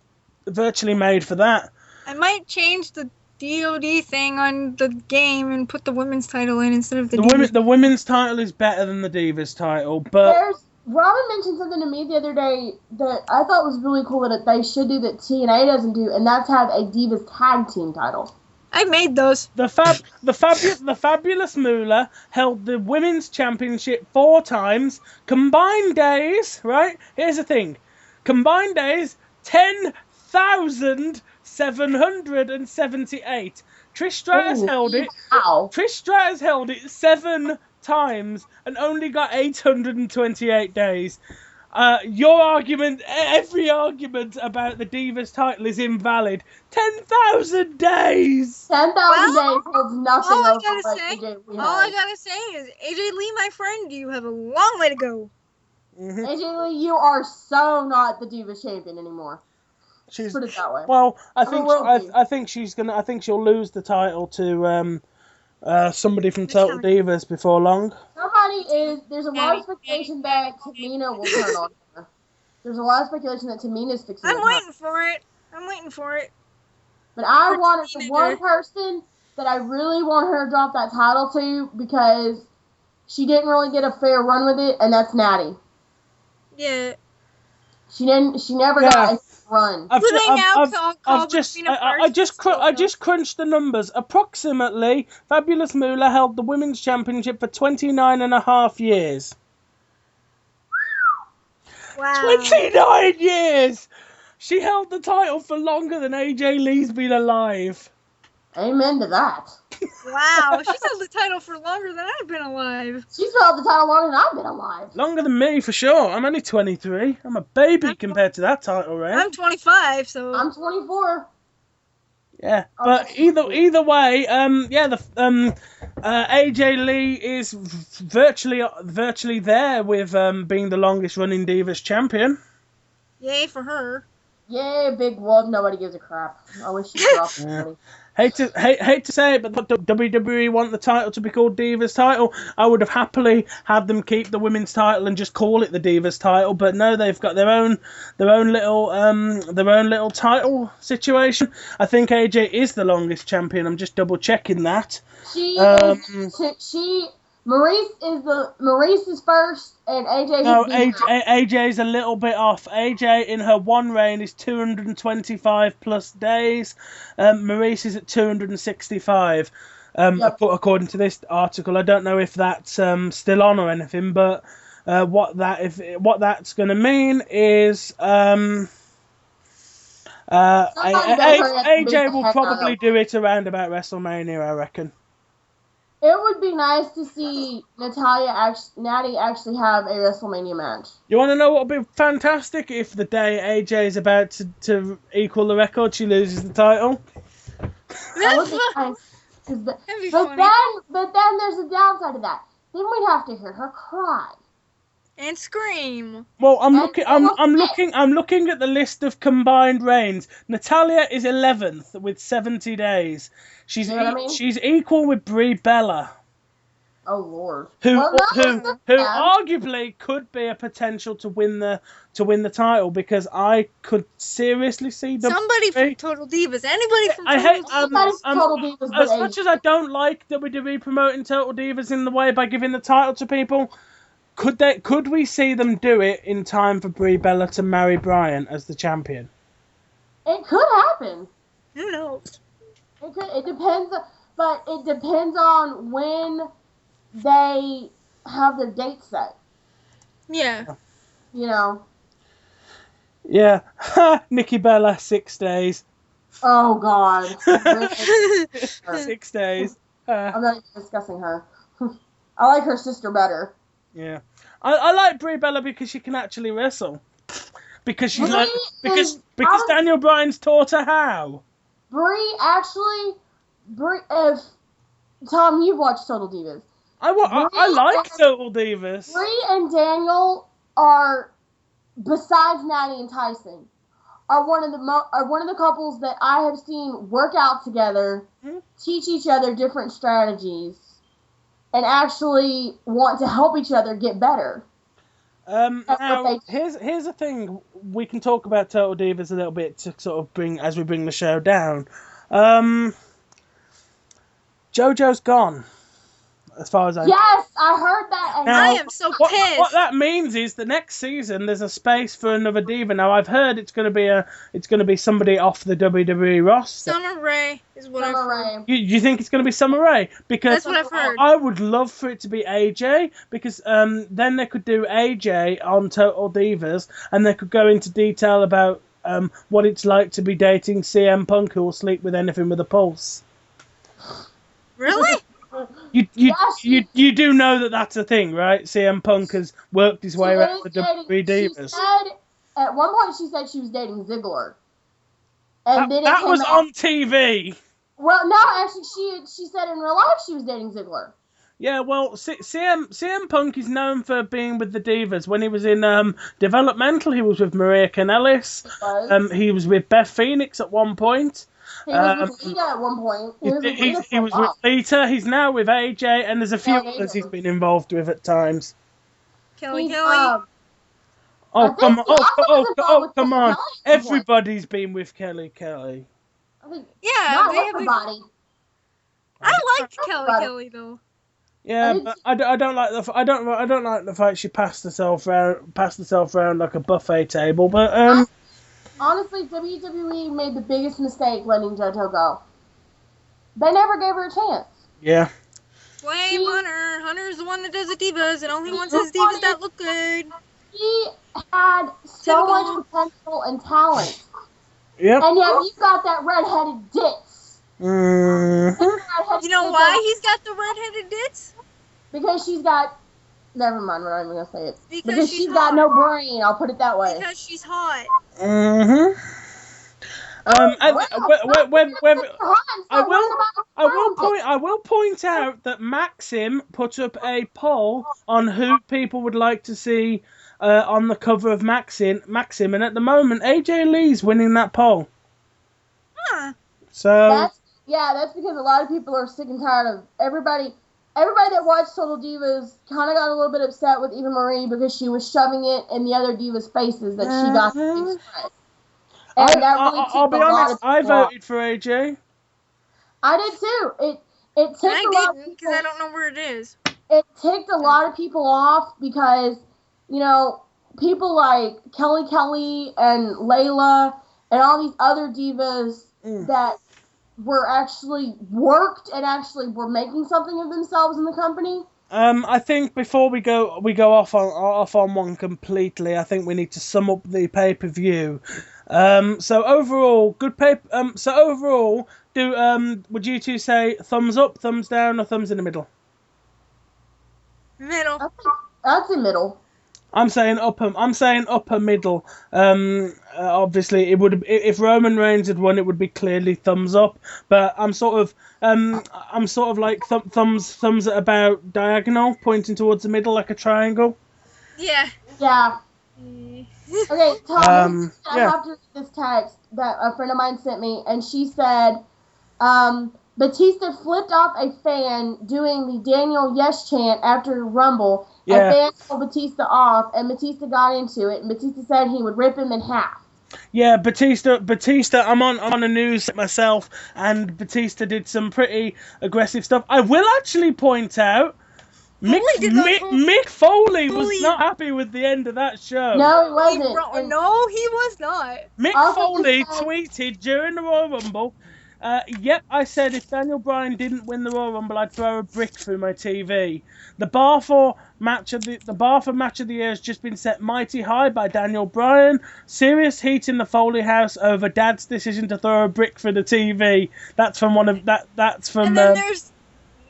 made for that.
I might change the DOD thing on the game and put the women's title in instead of the Divas.
The women's title is better than the Divas title, but
Robin mentioned something to me the other day that I thought was really cool that they should do that TNA doesn't do, and that's have a Divas tag team title.
I made those.
The Fabulous Moolah held the women's championship 4 times, combined days, right? Here's the thing. Combined days, 10,778. Trish Stratus held it.
Wow.
Trish Stratus held it 7 times and only got 828 days. Your argument, every argument about the Divas title is invalid. 10,000 days!
10,000 days holds nothing
all I
over
gotta
what
say,
AJ Lee
all I
has.
gotta say is, AJ Lee, my friend, you have a long way to go.
Mm-hmm.
AJ Lee, you are so not the Divas champion anymore.
She's,
Put it that way.
well, I think she'll lose the title to somebody from Total Divas before long.
There's a lot of speculation that Tamina will turn on her. There's a lot of speculation that Tamina's fixing to turn.
I'm waiting for it.
But I wanted the one person that I really want her to drop that title to, because she didn't really get a fair run with it, and that's Natty.
Yeah.
She never got a run.
I just crunched the numbers. Approximately, Fabulous Moolah held the women's championship for 29.5 years.
Wow.
29 years! She held the title for longer than AJ Lee's been alive.
Amen to that.
Wow, she's held the title for longer than I've been alive.
She's held the title longer than I've been alive.
Longer than me, for sure. I'm only 23. I'm a baby compared to that title reign.
I'm 25, so...
I'm 24.
Yeah, but either way, AJ Lee is virtually there with being the longest running Divas champion.
Yay for her.
Yay, big whoop. Nobody gives a crap. I wish she dropped somebody.
Hate to say it, but WWE want the title to be called Divas title. I would have happily had them keep the women's title and just call it the Divas title, but no, they've got their own little title situation. I think AJ is the longest champion. I'm just double checking that.
Maurice is first, and AJ.
No, AJ's a little bit off. AJ in her one reign is 225 plus days. Maurice is at 265. According to this article, I don't know if that's still on or anything, but what that's going to mean is AJ will probably do it around about WrestleMania, I reckon.
It would be nice to see Natty actually have a WrestleMania match.
You want to know what would be fantastic? If the day AJ is about to equal the record, she loses the title.
That would be nice. But then there's a downside to that. Then we'd have to hear her cry.
And scream.
Well, I'm looking at the list of combined reigns. Natalya is 11th with 70 days. She's equal with Brie Bella.
Oh Lord.
Who arguably could be a potential to win the title, because I could seriously see
somebody from Total Divas. Anybody from Total
Divas.
As much as I don't like WWE promoting Total Divas in the way by giving the title to people, could we see them do it in time for Brie Bella to marry Bryan as the champion?
It could happen.
Who knows?
It could. It depends, but it depends on when they have their date set.
Yeah.
You know.
Yeah. Nikki Bella, 6 days.
Oh God.
6 days.
I'm not even discussing her. I like her sister better.
Yeah. I like Brie Bella because she can actually wrestle. Because she's because Daniel Bryan's taught her how.
If Tom, you've watched Total Divas.
I like Total Divas.
Brie and Daniel are, besides Natty and Tyson, are one of the couples that I have seen work out together, teach each other different strategies, and actually want to help each other get better.
Now, here's the thing. We can talk about Total Divas a little bit to sort of bring the show down. JoJo's gone. as far as I know.
Yes, I heard that. And
I am so pissed.
What that means is the next season there's a space for another diva. Now I've heard it's going to be somebody off the WWE roster.
Summer Rae is what I've heard.
You think it's going to be Summer Rae? Because
that's what I've heard.
I would love for it to be AJ, because then they could do AJ on Total Divas, and they could go into detail about what it's like to be dating CM Punk, who will sleep with anything with a pulse.
Really?
You do know that that's a thing, right? CM Punk has worked his way around the WWE Divas.
She said, at one point she said she was dating Ziggler. And then
that was on TV.
Well, no, actually she said in real life she was dating Ziggler.
Yeah, well, CM Punk is known for being with the Divas. When he was in Developmental, he was with Maria Kanellis. He was with Beth Phoenix at one point.
He was with Lita at one point.
He was with Lita. He's now with AJ, and there's a few others he's been involved with at times.
Kelly.
Come on! Oh, come on! Everybody's been with Kelly.
Yeah,
not everybody.
I liked Kelly though.
Yeah, but I don't like the fact she passed herself around like a buffet table. But
honestly, WWE made the biggest mistake letting JoJo go. They never gave her a chance.
Yeah.
Blame Hunter. Hunter's the one that does the divas, and only wants his divas that look good.
He had so much potential and talent.
Yep.
And yet you've got that redheaded ditz.
You know why he's got the redheaded ditz?
Because she's got... Never mind, we're not even going to say it.
Because
she's got no brain, I'll put it that way.
Because she's hot.
I will point out that Maxim put up a poll on who people would like to see on the cover of Maxim, and at the moment AJ Lee's winning that poll.
Huh.
So
that's because a lot of people are sick and tired of everybody that watched Total Divas kind of got a little bit upset with Eva Marie because she was shoving it in the other divas' faces that she got to express. And
I'll be honest, I voted for AJ.
I did too. It ticked a lot of people,
because I don't know where it is.
It ticked a lot of people off because, people like Kelly and Layla and all these other divas that were actually worked and actually were making something of themselves in the company.
I think before we go off on one completely, I think we need to sum up the pay-per-view. So overall, good paper. So overall, would you two say thumbs up, thumbs down, or thumbs in the middle?
Middle.
I'd say middle.
I'm saying upper middle. Obviously, it would, if Roman Reigns had won, it would be clearly thumbs up. But I'm sort of like thumbs at about diagonal, pointing towards the middle like a triangle.
Yeah.
Yeah. Okay, Tom. I have to read this text that a friend of mine sent me, and she said, Batista flipped off a fan doing the Daniel Yes chant after Rumble. Yeah. A fan pulled Batista off, and Batista got into it, and Batista said he would rip him in half.
Yeah, Batista. I'm on the news myself, and Batista did some pretty aggressive stuff. I will actually point out, Mick Foley was not happy with the end of that show.
No, he wasn't.
No, he was not.
Mick Foley tweeted during the Royal Rumble, yep, I said if Daniel Bryan didn't win the Royal Rumble, I'd throw a brick through my TV. The bar for match of the year has just been set mighty high by Daniel Bryan. Serious heat in the Foley house over Dad's decision to throw a brick through the TV. That's from That's from.
And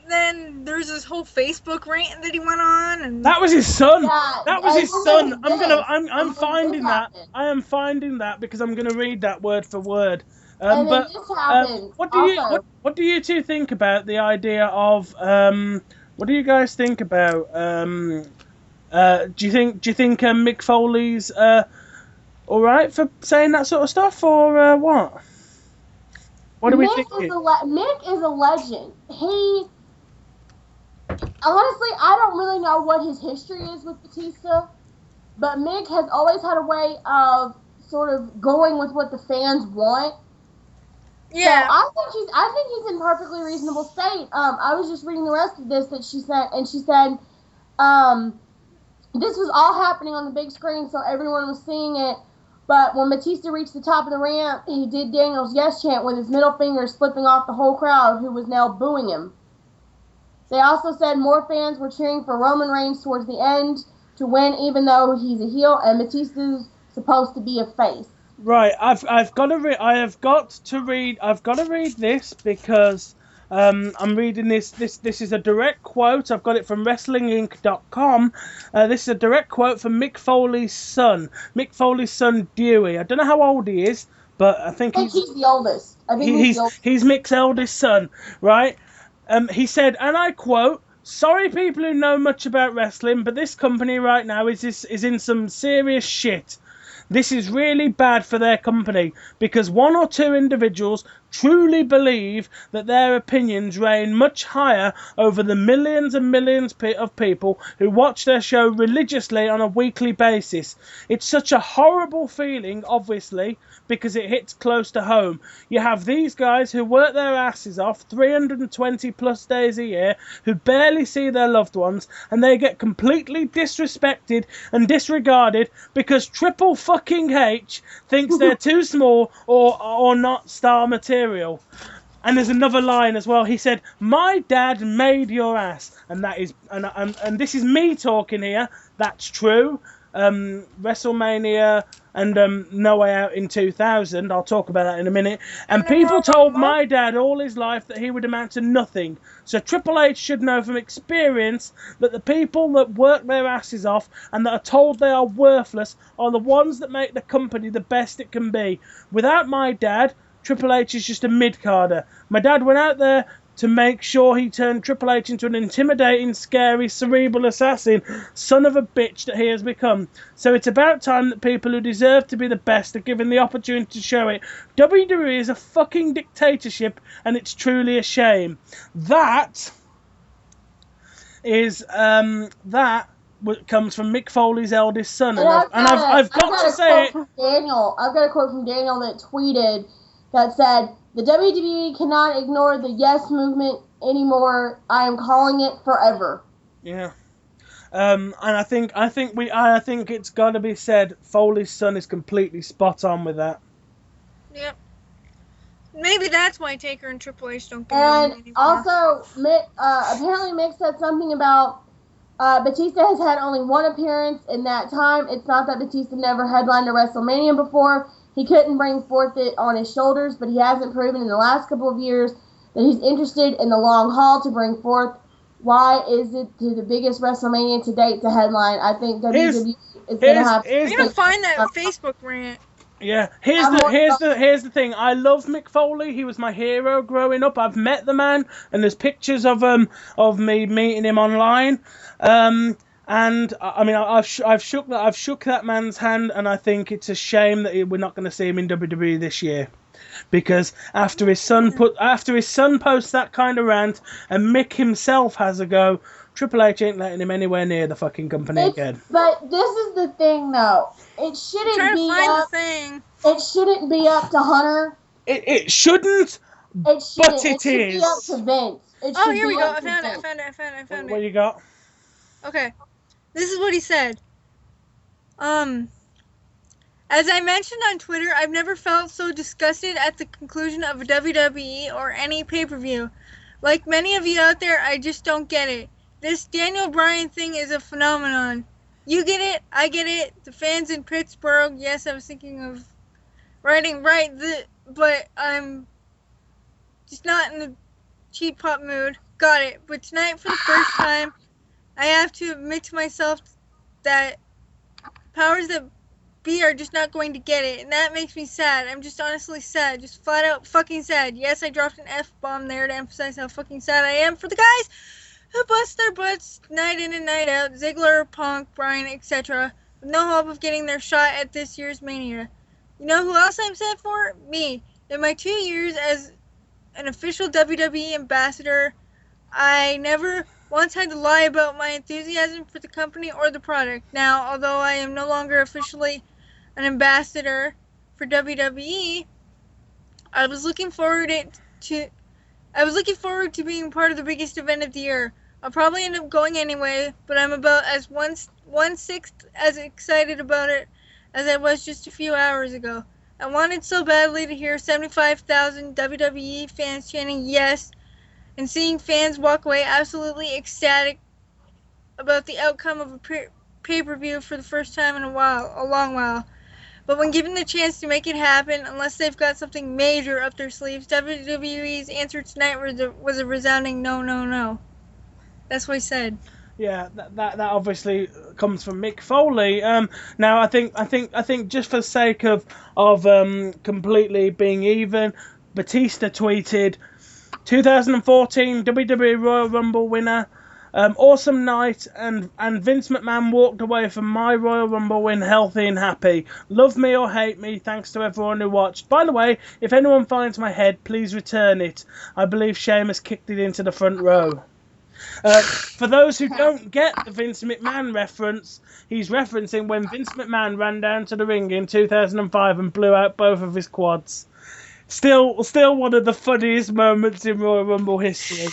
then there's this whole Facebook rant that he went on, and
that was his son.
Yeah,
that was his son. I'm finding that. I am finding that because I'm gonna read that word for word. But what do you two think about the idea of what do you guys think about do you think Mick Foley's all right for saying that sort of stuff, or what? What do we think?
Mick is a legend. Honestly, I don't really know what his history is with Batista, but Mick has always had a way of sort of going with what the fans want.
Yeah.
So I think he's in perfectly reasonable state. I was just reading the rest of this that she said, this was all happening on the big screen, so everyone was seeing it. But when Batista reached the top of the ramp, he did Daniel's yes chant with his middle finger slipping off the whole crowd, who was now booing him. They also said more fans were cheering for Roman Reigns towards the end to win, even though he's a heel and Batista's supposed to be a face.
Right, I've got to read this because I'm reading this. This is a direct quote. I've got it from WrestlingInc.com. This is a direct quote from Mick Foley's son, Dewey. I don't know how old he is, but I think
he's the oldest.
He's Mick's eldest son, right? He said, and I quote, "Sorry, people who know much about wrestling, but this company right now is in some serious shit. This is really bad for their company because one or two individuals truly believe that their opinions reign much higher over the millions and millions of people who watch their show religiously on a weekly basis. It's such a horrible feeling, obviously, because it hits close to home. You have these guys who work their asses off 320 plus days a year, who barely see their loved ones, and they get completely disrespected and disregarded because Triple fucking H thinks they're too small or not star material." And there's another line as well. He said, "My dad made your ass," and that is, and this is me talking here. That's true. WrestleMania and No Way Out in 2000. I'll talk about that in a minute. And people told my dad all his life that he would amount to nothing. So Triple H should know from experience that the people that work their asses off and that are told they are worthless are the ones that make the company the best it can be. Without my dad, Triple H is just a mid-carder. My dad went out there to make sure he turned Triple H into an intimidating, scary, cerebral assassin, son of a bitch that he has become. So it's about time that people who deserve to be the best are given the opportunity to show it. WWE is a fucking dictatorship, and it's truly a shame. That is, that comes from Mick Foley's eldest son. And I've got to say it.
I've got a quote from Daniel that tweeted that said, "The WWE cannot ignore the yes movement anymore. I am calling it forever."
Yeah. And I think it's got to be said, Foley's son is completely spot on with that.
Yep. Maybe that's why Taker and Triple H don't get along anymore.
And also, apparently Mick said something about Batista has had only one appearance in that time. It's not that Batista never headlined a WrestleMania before. He couldn't bring forth it on his shoulders, but he hasn't proven in the last couple of years that he's interested in the long haul to bring forth. Why is it to the biggest WrestleMania to date to headline? I think WWE is going to have.
We're going to find that Facebook rant.
Yeah, here's the thing. I love Mick Foley. He was my hero growing up. I've met the man, and there's pictures of me meeting him online. And I mean, I've shook that man's hand, and I think it's a shame that we're not going to see him in WWE this year, because after his son posts that kind of rant, and Mick himself has a go, Triple H ain't letting him anywhere near the fucking company again.
But this is the thing, though. It shouldn't be up to Hunter.
It shouldn't. But it is.
It should be up to Vince.
Here we go. I found it.
What you got?
Okay. This is what he said. As I mentioned on Twitter, I've never felt so disgusted at the conclusion of a WWE or any pay-per-view. Like many of you out there, I just don't get it. This Daniel Bryan thing is a phenomenon. You get it, I get it. The fans in Pittsburgh, yes, I was thinking of writing but I'm just not in the cheap pop mood. Got it. But tonight, for the first time, I have to admit to myself that powers that be are just not going to get it, and that makes me sad. I'm just honestly sad, just flat out fucking sad. Yes, I dropped an F-bomb there to emphasize how fucking sad I am for the guys who bust their butts night in and night out, Ziggler, Punk, Bryan, etc., with no hope of getting their shot at this year's Mania. You know who else I'm sad for? Me. In my 2 years as an official WWE ambassador, I never once had to lie about my enthusiasm for the company or the product. Now, although I am no longer officially an ambassador for WWE, I was looking forward to being part of the biggest event of the year. I'll probably end up going anyway, but I'm about as one-sixth as excited about it as I was just a few hours ago. I wanted so badly to hear 75,000 WWE fans chanting yes, and seeing fans walk away absolutely ecstatic about the outcome of a pay-per-view for the first time in a long while. But when given the chance to make it happen, unless they've got something major up their sleeves, WWE's answer tonight was a resounding no, no, no. That's what he said.
Yeah, that obviously comes from Mick Foley. Now I think just for the sake of completely being even, Batista tweeted, 2014 WWE Royal Rumble winner. Awesome night, and Vince McMahon walked away from my Royal Rumble win healthy and happy. Love me or hate me, thanks to everyone who watched. By the way, if anyone finds my head, please return it. I believe Sheamus kicked it into the front row. For those who don't get the Vince McMahon reference, he's referencing when Vince McMahon ran down to the ring in 2005 and blew out both of his quads. Still one of the funniest moments in Royal Rumble history.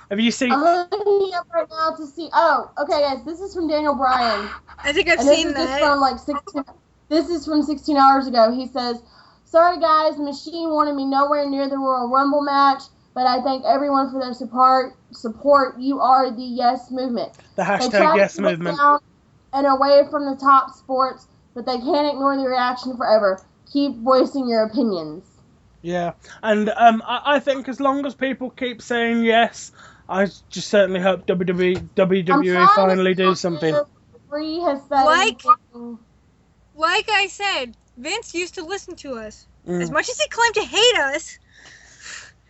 Have you seen?
I'm looking up right now to see. Oh, okay, guys. This is from Daniel Bryan.
I think I've seen that.
This is from 16 hours ago. He says, "Sorry, guys. The Machine wanted me nowhere near the Royal Rumble match, but I thank everyone for their support. You are the Yes Movement.
The hashtag Yes Movement.
Down and away from the top sports, but they can't ignore the reaction forever. Keep voicing your opinions."
Yeah, and I think as long as people keep saying yes, I just certainly hope WWE finally do something.
Like I said, Vince used to listen to us. As much as he claimed to hate us,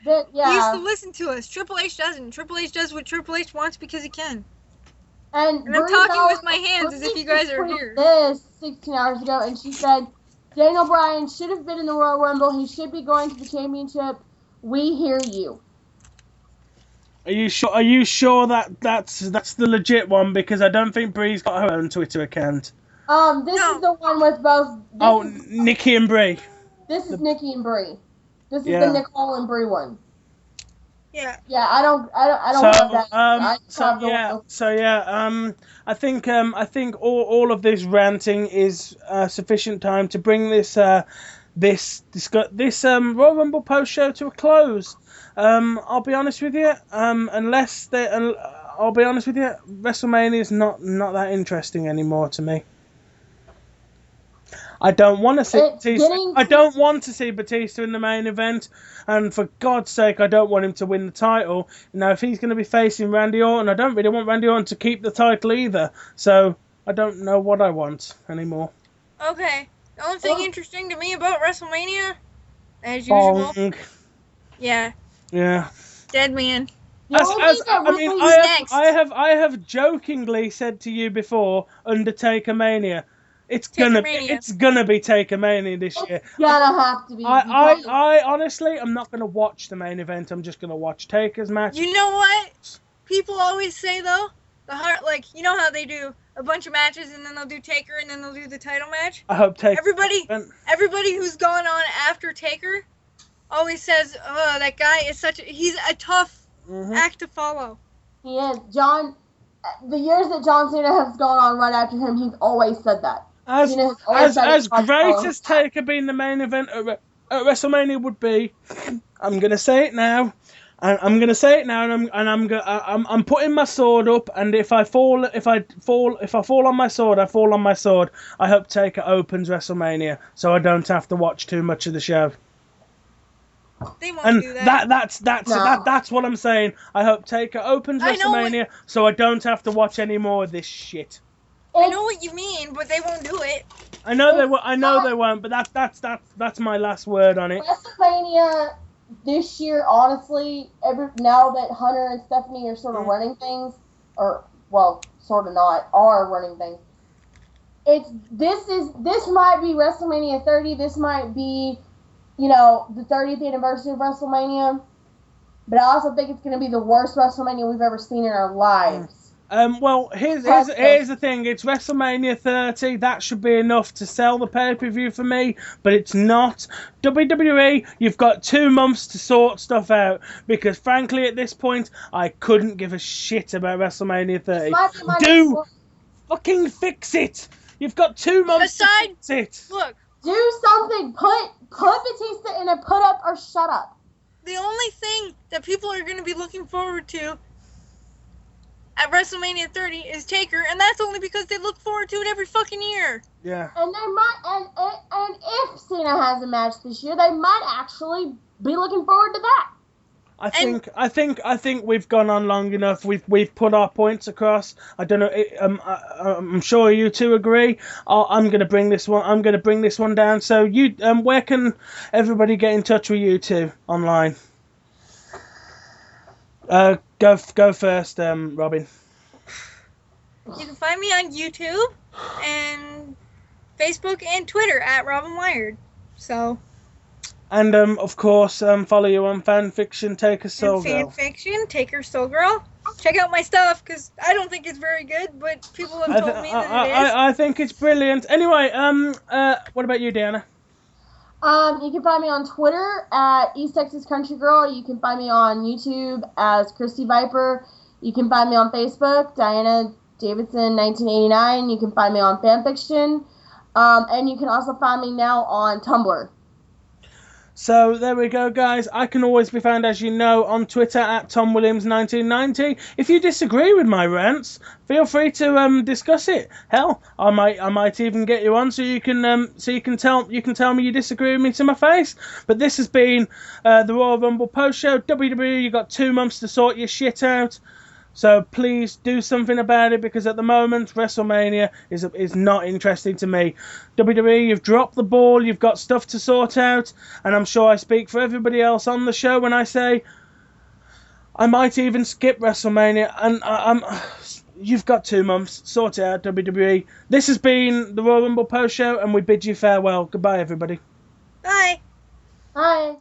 he used to listen to us. Triple H doesn't. Triple H does what Triple H wants because he can. And I'm talking with my hands as if you guys are here.
This 16 hours ago, and she said, Daniel Bryan should have been in the Royal Rumble. He should be going to the championship. We hear you.
Are you sure that that's the legit one? Because I don't think Brie's got her own Twitter account.
This is the one with both.
Nikki and Brie.
This is Nikki and Brie. This is the Nicole and Brie one.
Yeah.
Yeah, I don't have that.
I think all of this ranting is sufficient time to bring this Royal Rumble post show to a close. I'll be honest with you. WrestleMania is not that interesting anymore to me. I don't want to see Batista. I don't want to see Batista in the main event, and for God's sake, I don't want him to win the title. Now, if he's going to be facing Randy Orton, I don't really want Randy Orton to keep the title either. So I don't know what I want anymore.
Okay, the only thing interesting to me about WrestleMania, as usual, yeah, dead man.
I have jokingly said to you before, Undertaker Mania. It's gonna be Taker Mania this year.
It's gonna have to be.
I honestly, I'm not gonna watch the main event. I'm just gonna watch Taker's match.
You know what? People always say though, you know how they do a bunch of matches and then they'll do Taker and then they'll do the title match.
I hope Taker.
Everybody who's gone on after Taker always says, "Oh, that guy is he's a tough act to follow."
He is. The years that John Cena has gone on right after him, he's always said that.
As great as Taker being the main event at WrestleMania would be, I'm gonna say it now, and I'm putting my sword up, and if I fall on my sword, I fall on my sword. I hope Taker opens WrestleMania, so I don't have to watch too much of the show.
They won't do that.
That's what I'm saying. I hope Taker opens WrestleMania, so I don't have to watch any more of this shit.
I know what you mean, but they won't do it.
I know they won't, but that's my last word on it.
WrestleMania this year, honestly, now that Hunter and Stephanie are sort of running things, are running things. This might be WrestleMania 30. This might be, the 30th anniversary of WrestleMania. But I also think it's going to be the worst WrestleMania we've ever seen in our lives.
Well, here's the thing. It's WrestleMania 30. That should be enough to sell the pay-per-view for me, but it's not. WWE, you've got 2 months to sort stuff out, because frankly, at this point, I couldn't give a shit about WrestleMania 30. Do fucking fix it. You've got 2 months to fix it.
Look.
Do something. Put Batista in a put up or shut up.
The only thing that people are going to be looking forward to at WrestleMania 30 is Taker, and that's only because they look forward to it every fucking year.
Yeah.
And they might, and if Cena has a match this year, they might actually be looking forward to that.
I think we've gone on long enough. We've put our points across. I don't know. I'm sure you two agree. I'm gonna bring this one down. So you, where can everybody get in touch with you two online? Go first, Robin.
You can find me on YouTube and Facebook and Twitter at Robin Wired. So.
And of course, follow you on Fanfiction, Taker Soul Girl.
Fanfiction, Taker Soul Girl. Check out my stuff, because I don't think it's very good, but people have told me that it is.
I think it's brilliant. Anyway, what about you, Deanna?
You can find me on Twitter at East Texas Country Girl. You can find me on YouTube as Christy Viper. You can find me on Facebook, Diana Davidson 1989. You can find me on Fanfiction. And you can also find me now on Tumblr.
So there we go, guys. I can always be found, as you know, on Twitter at TomWilliams1990. If you disagree with my rants, feel free to discuss it. Hell, I might even get you on so you can tell me you disagree with me to my face. But this has been the Royal Rumble post show. WWE, you got 2 months to sort your shit out. So please do something about it, because at the moment WrestleMania is not interesting to me. WWE, you've dropped the ball. You've got stuff to sort out, and I'm sure I speak for everybody else on the show when I say I might even skip WrestleMania. And you've got 2 months. Sort it out, WWE. This has been the Royal Rumble post show, and we bid you farewell. Goodbye, everybody.
Bye.
Bye.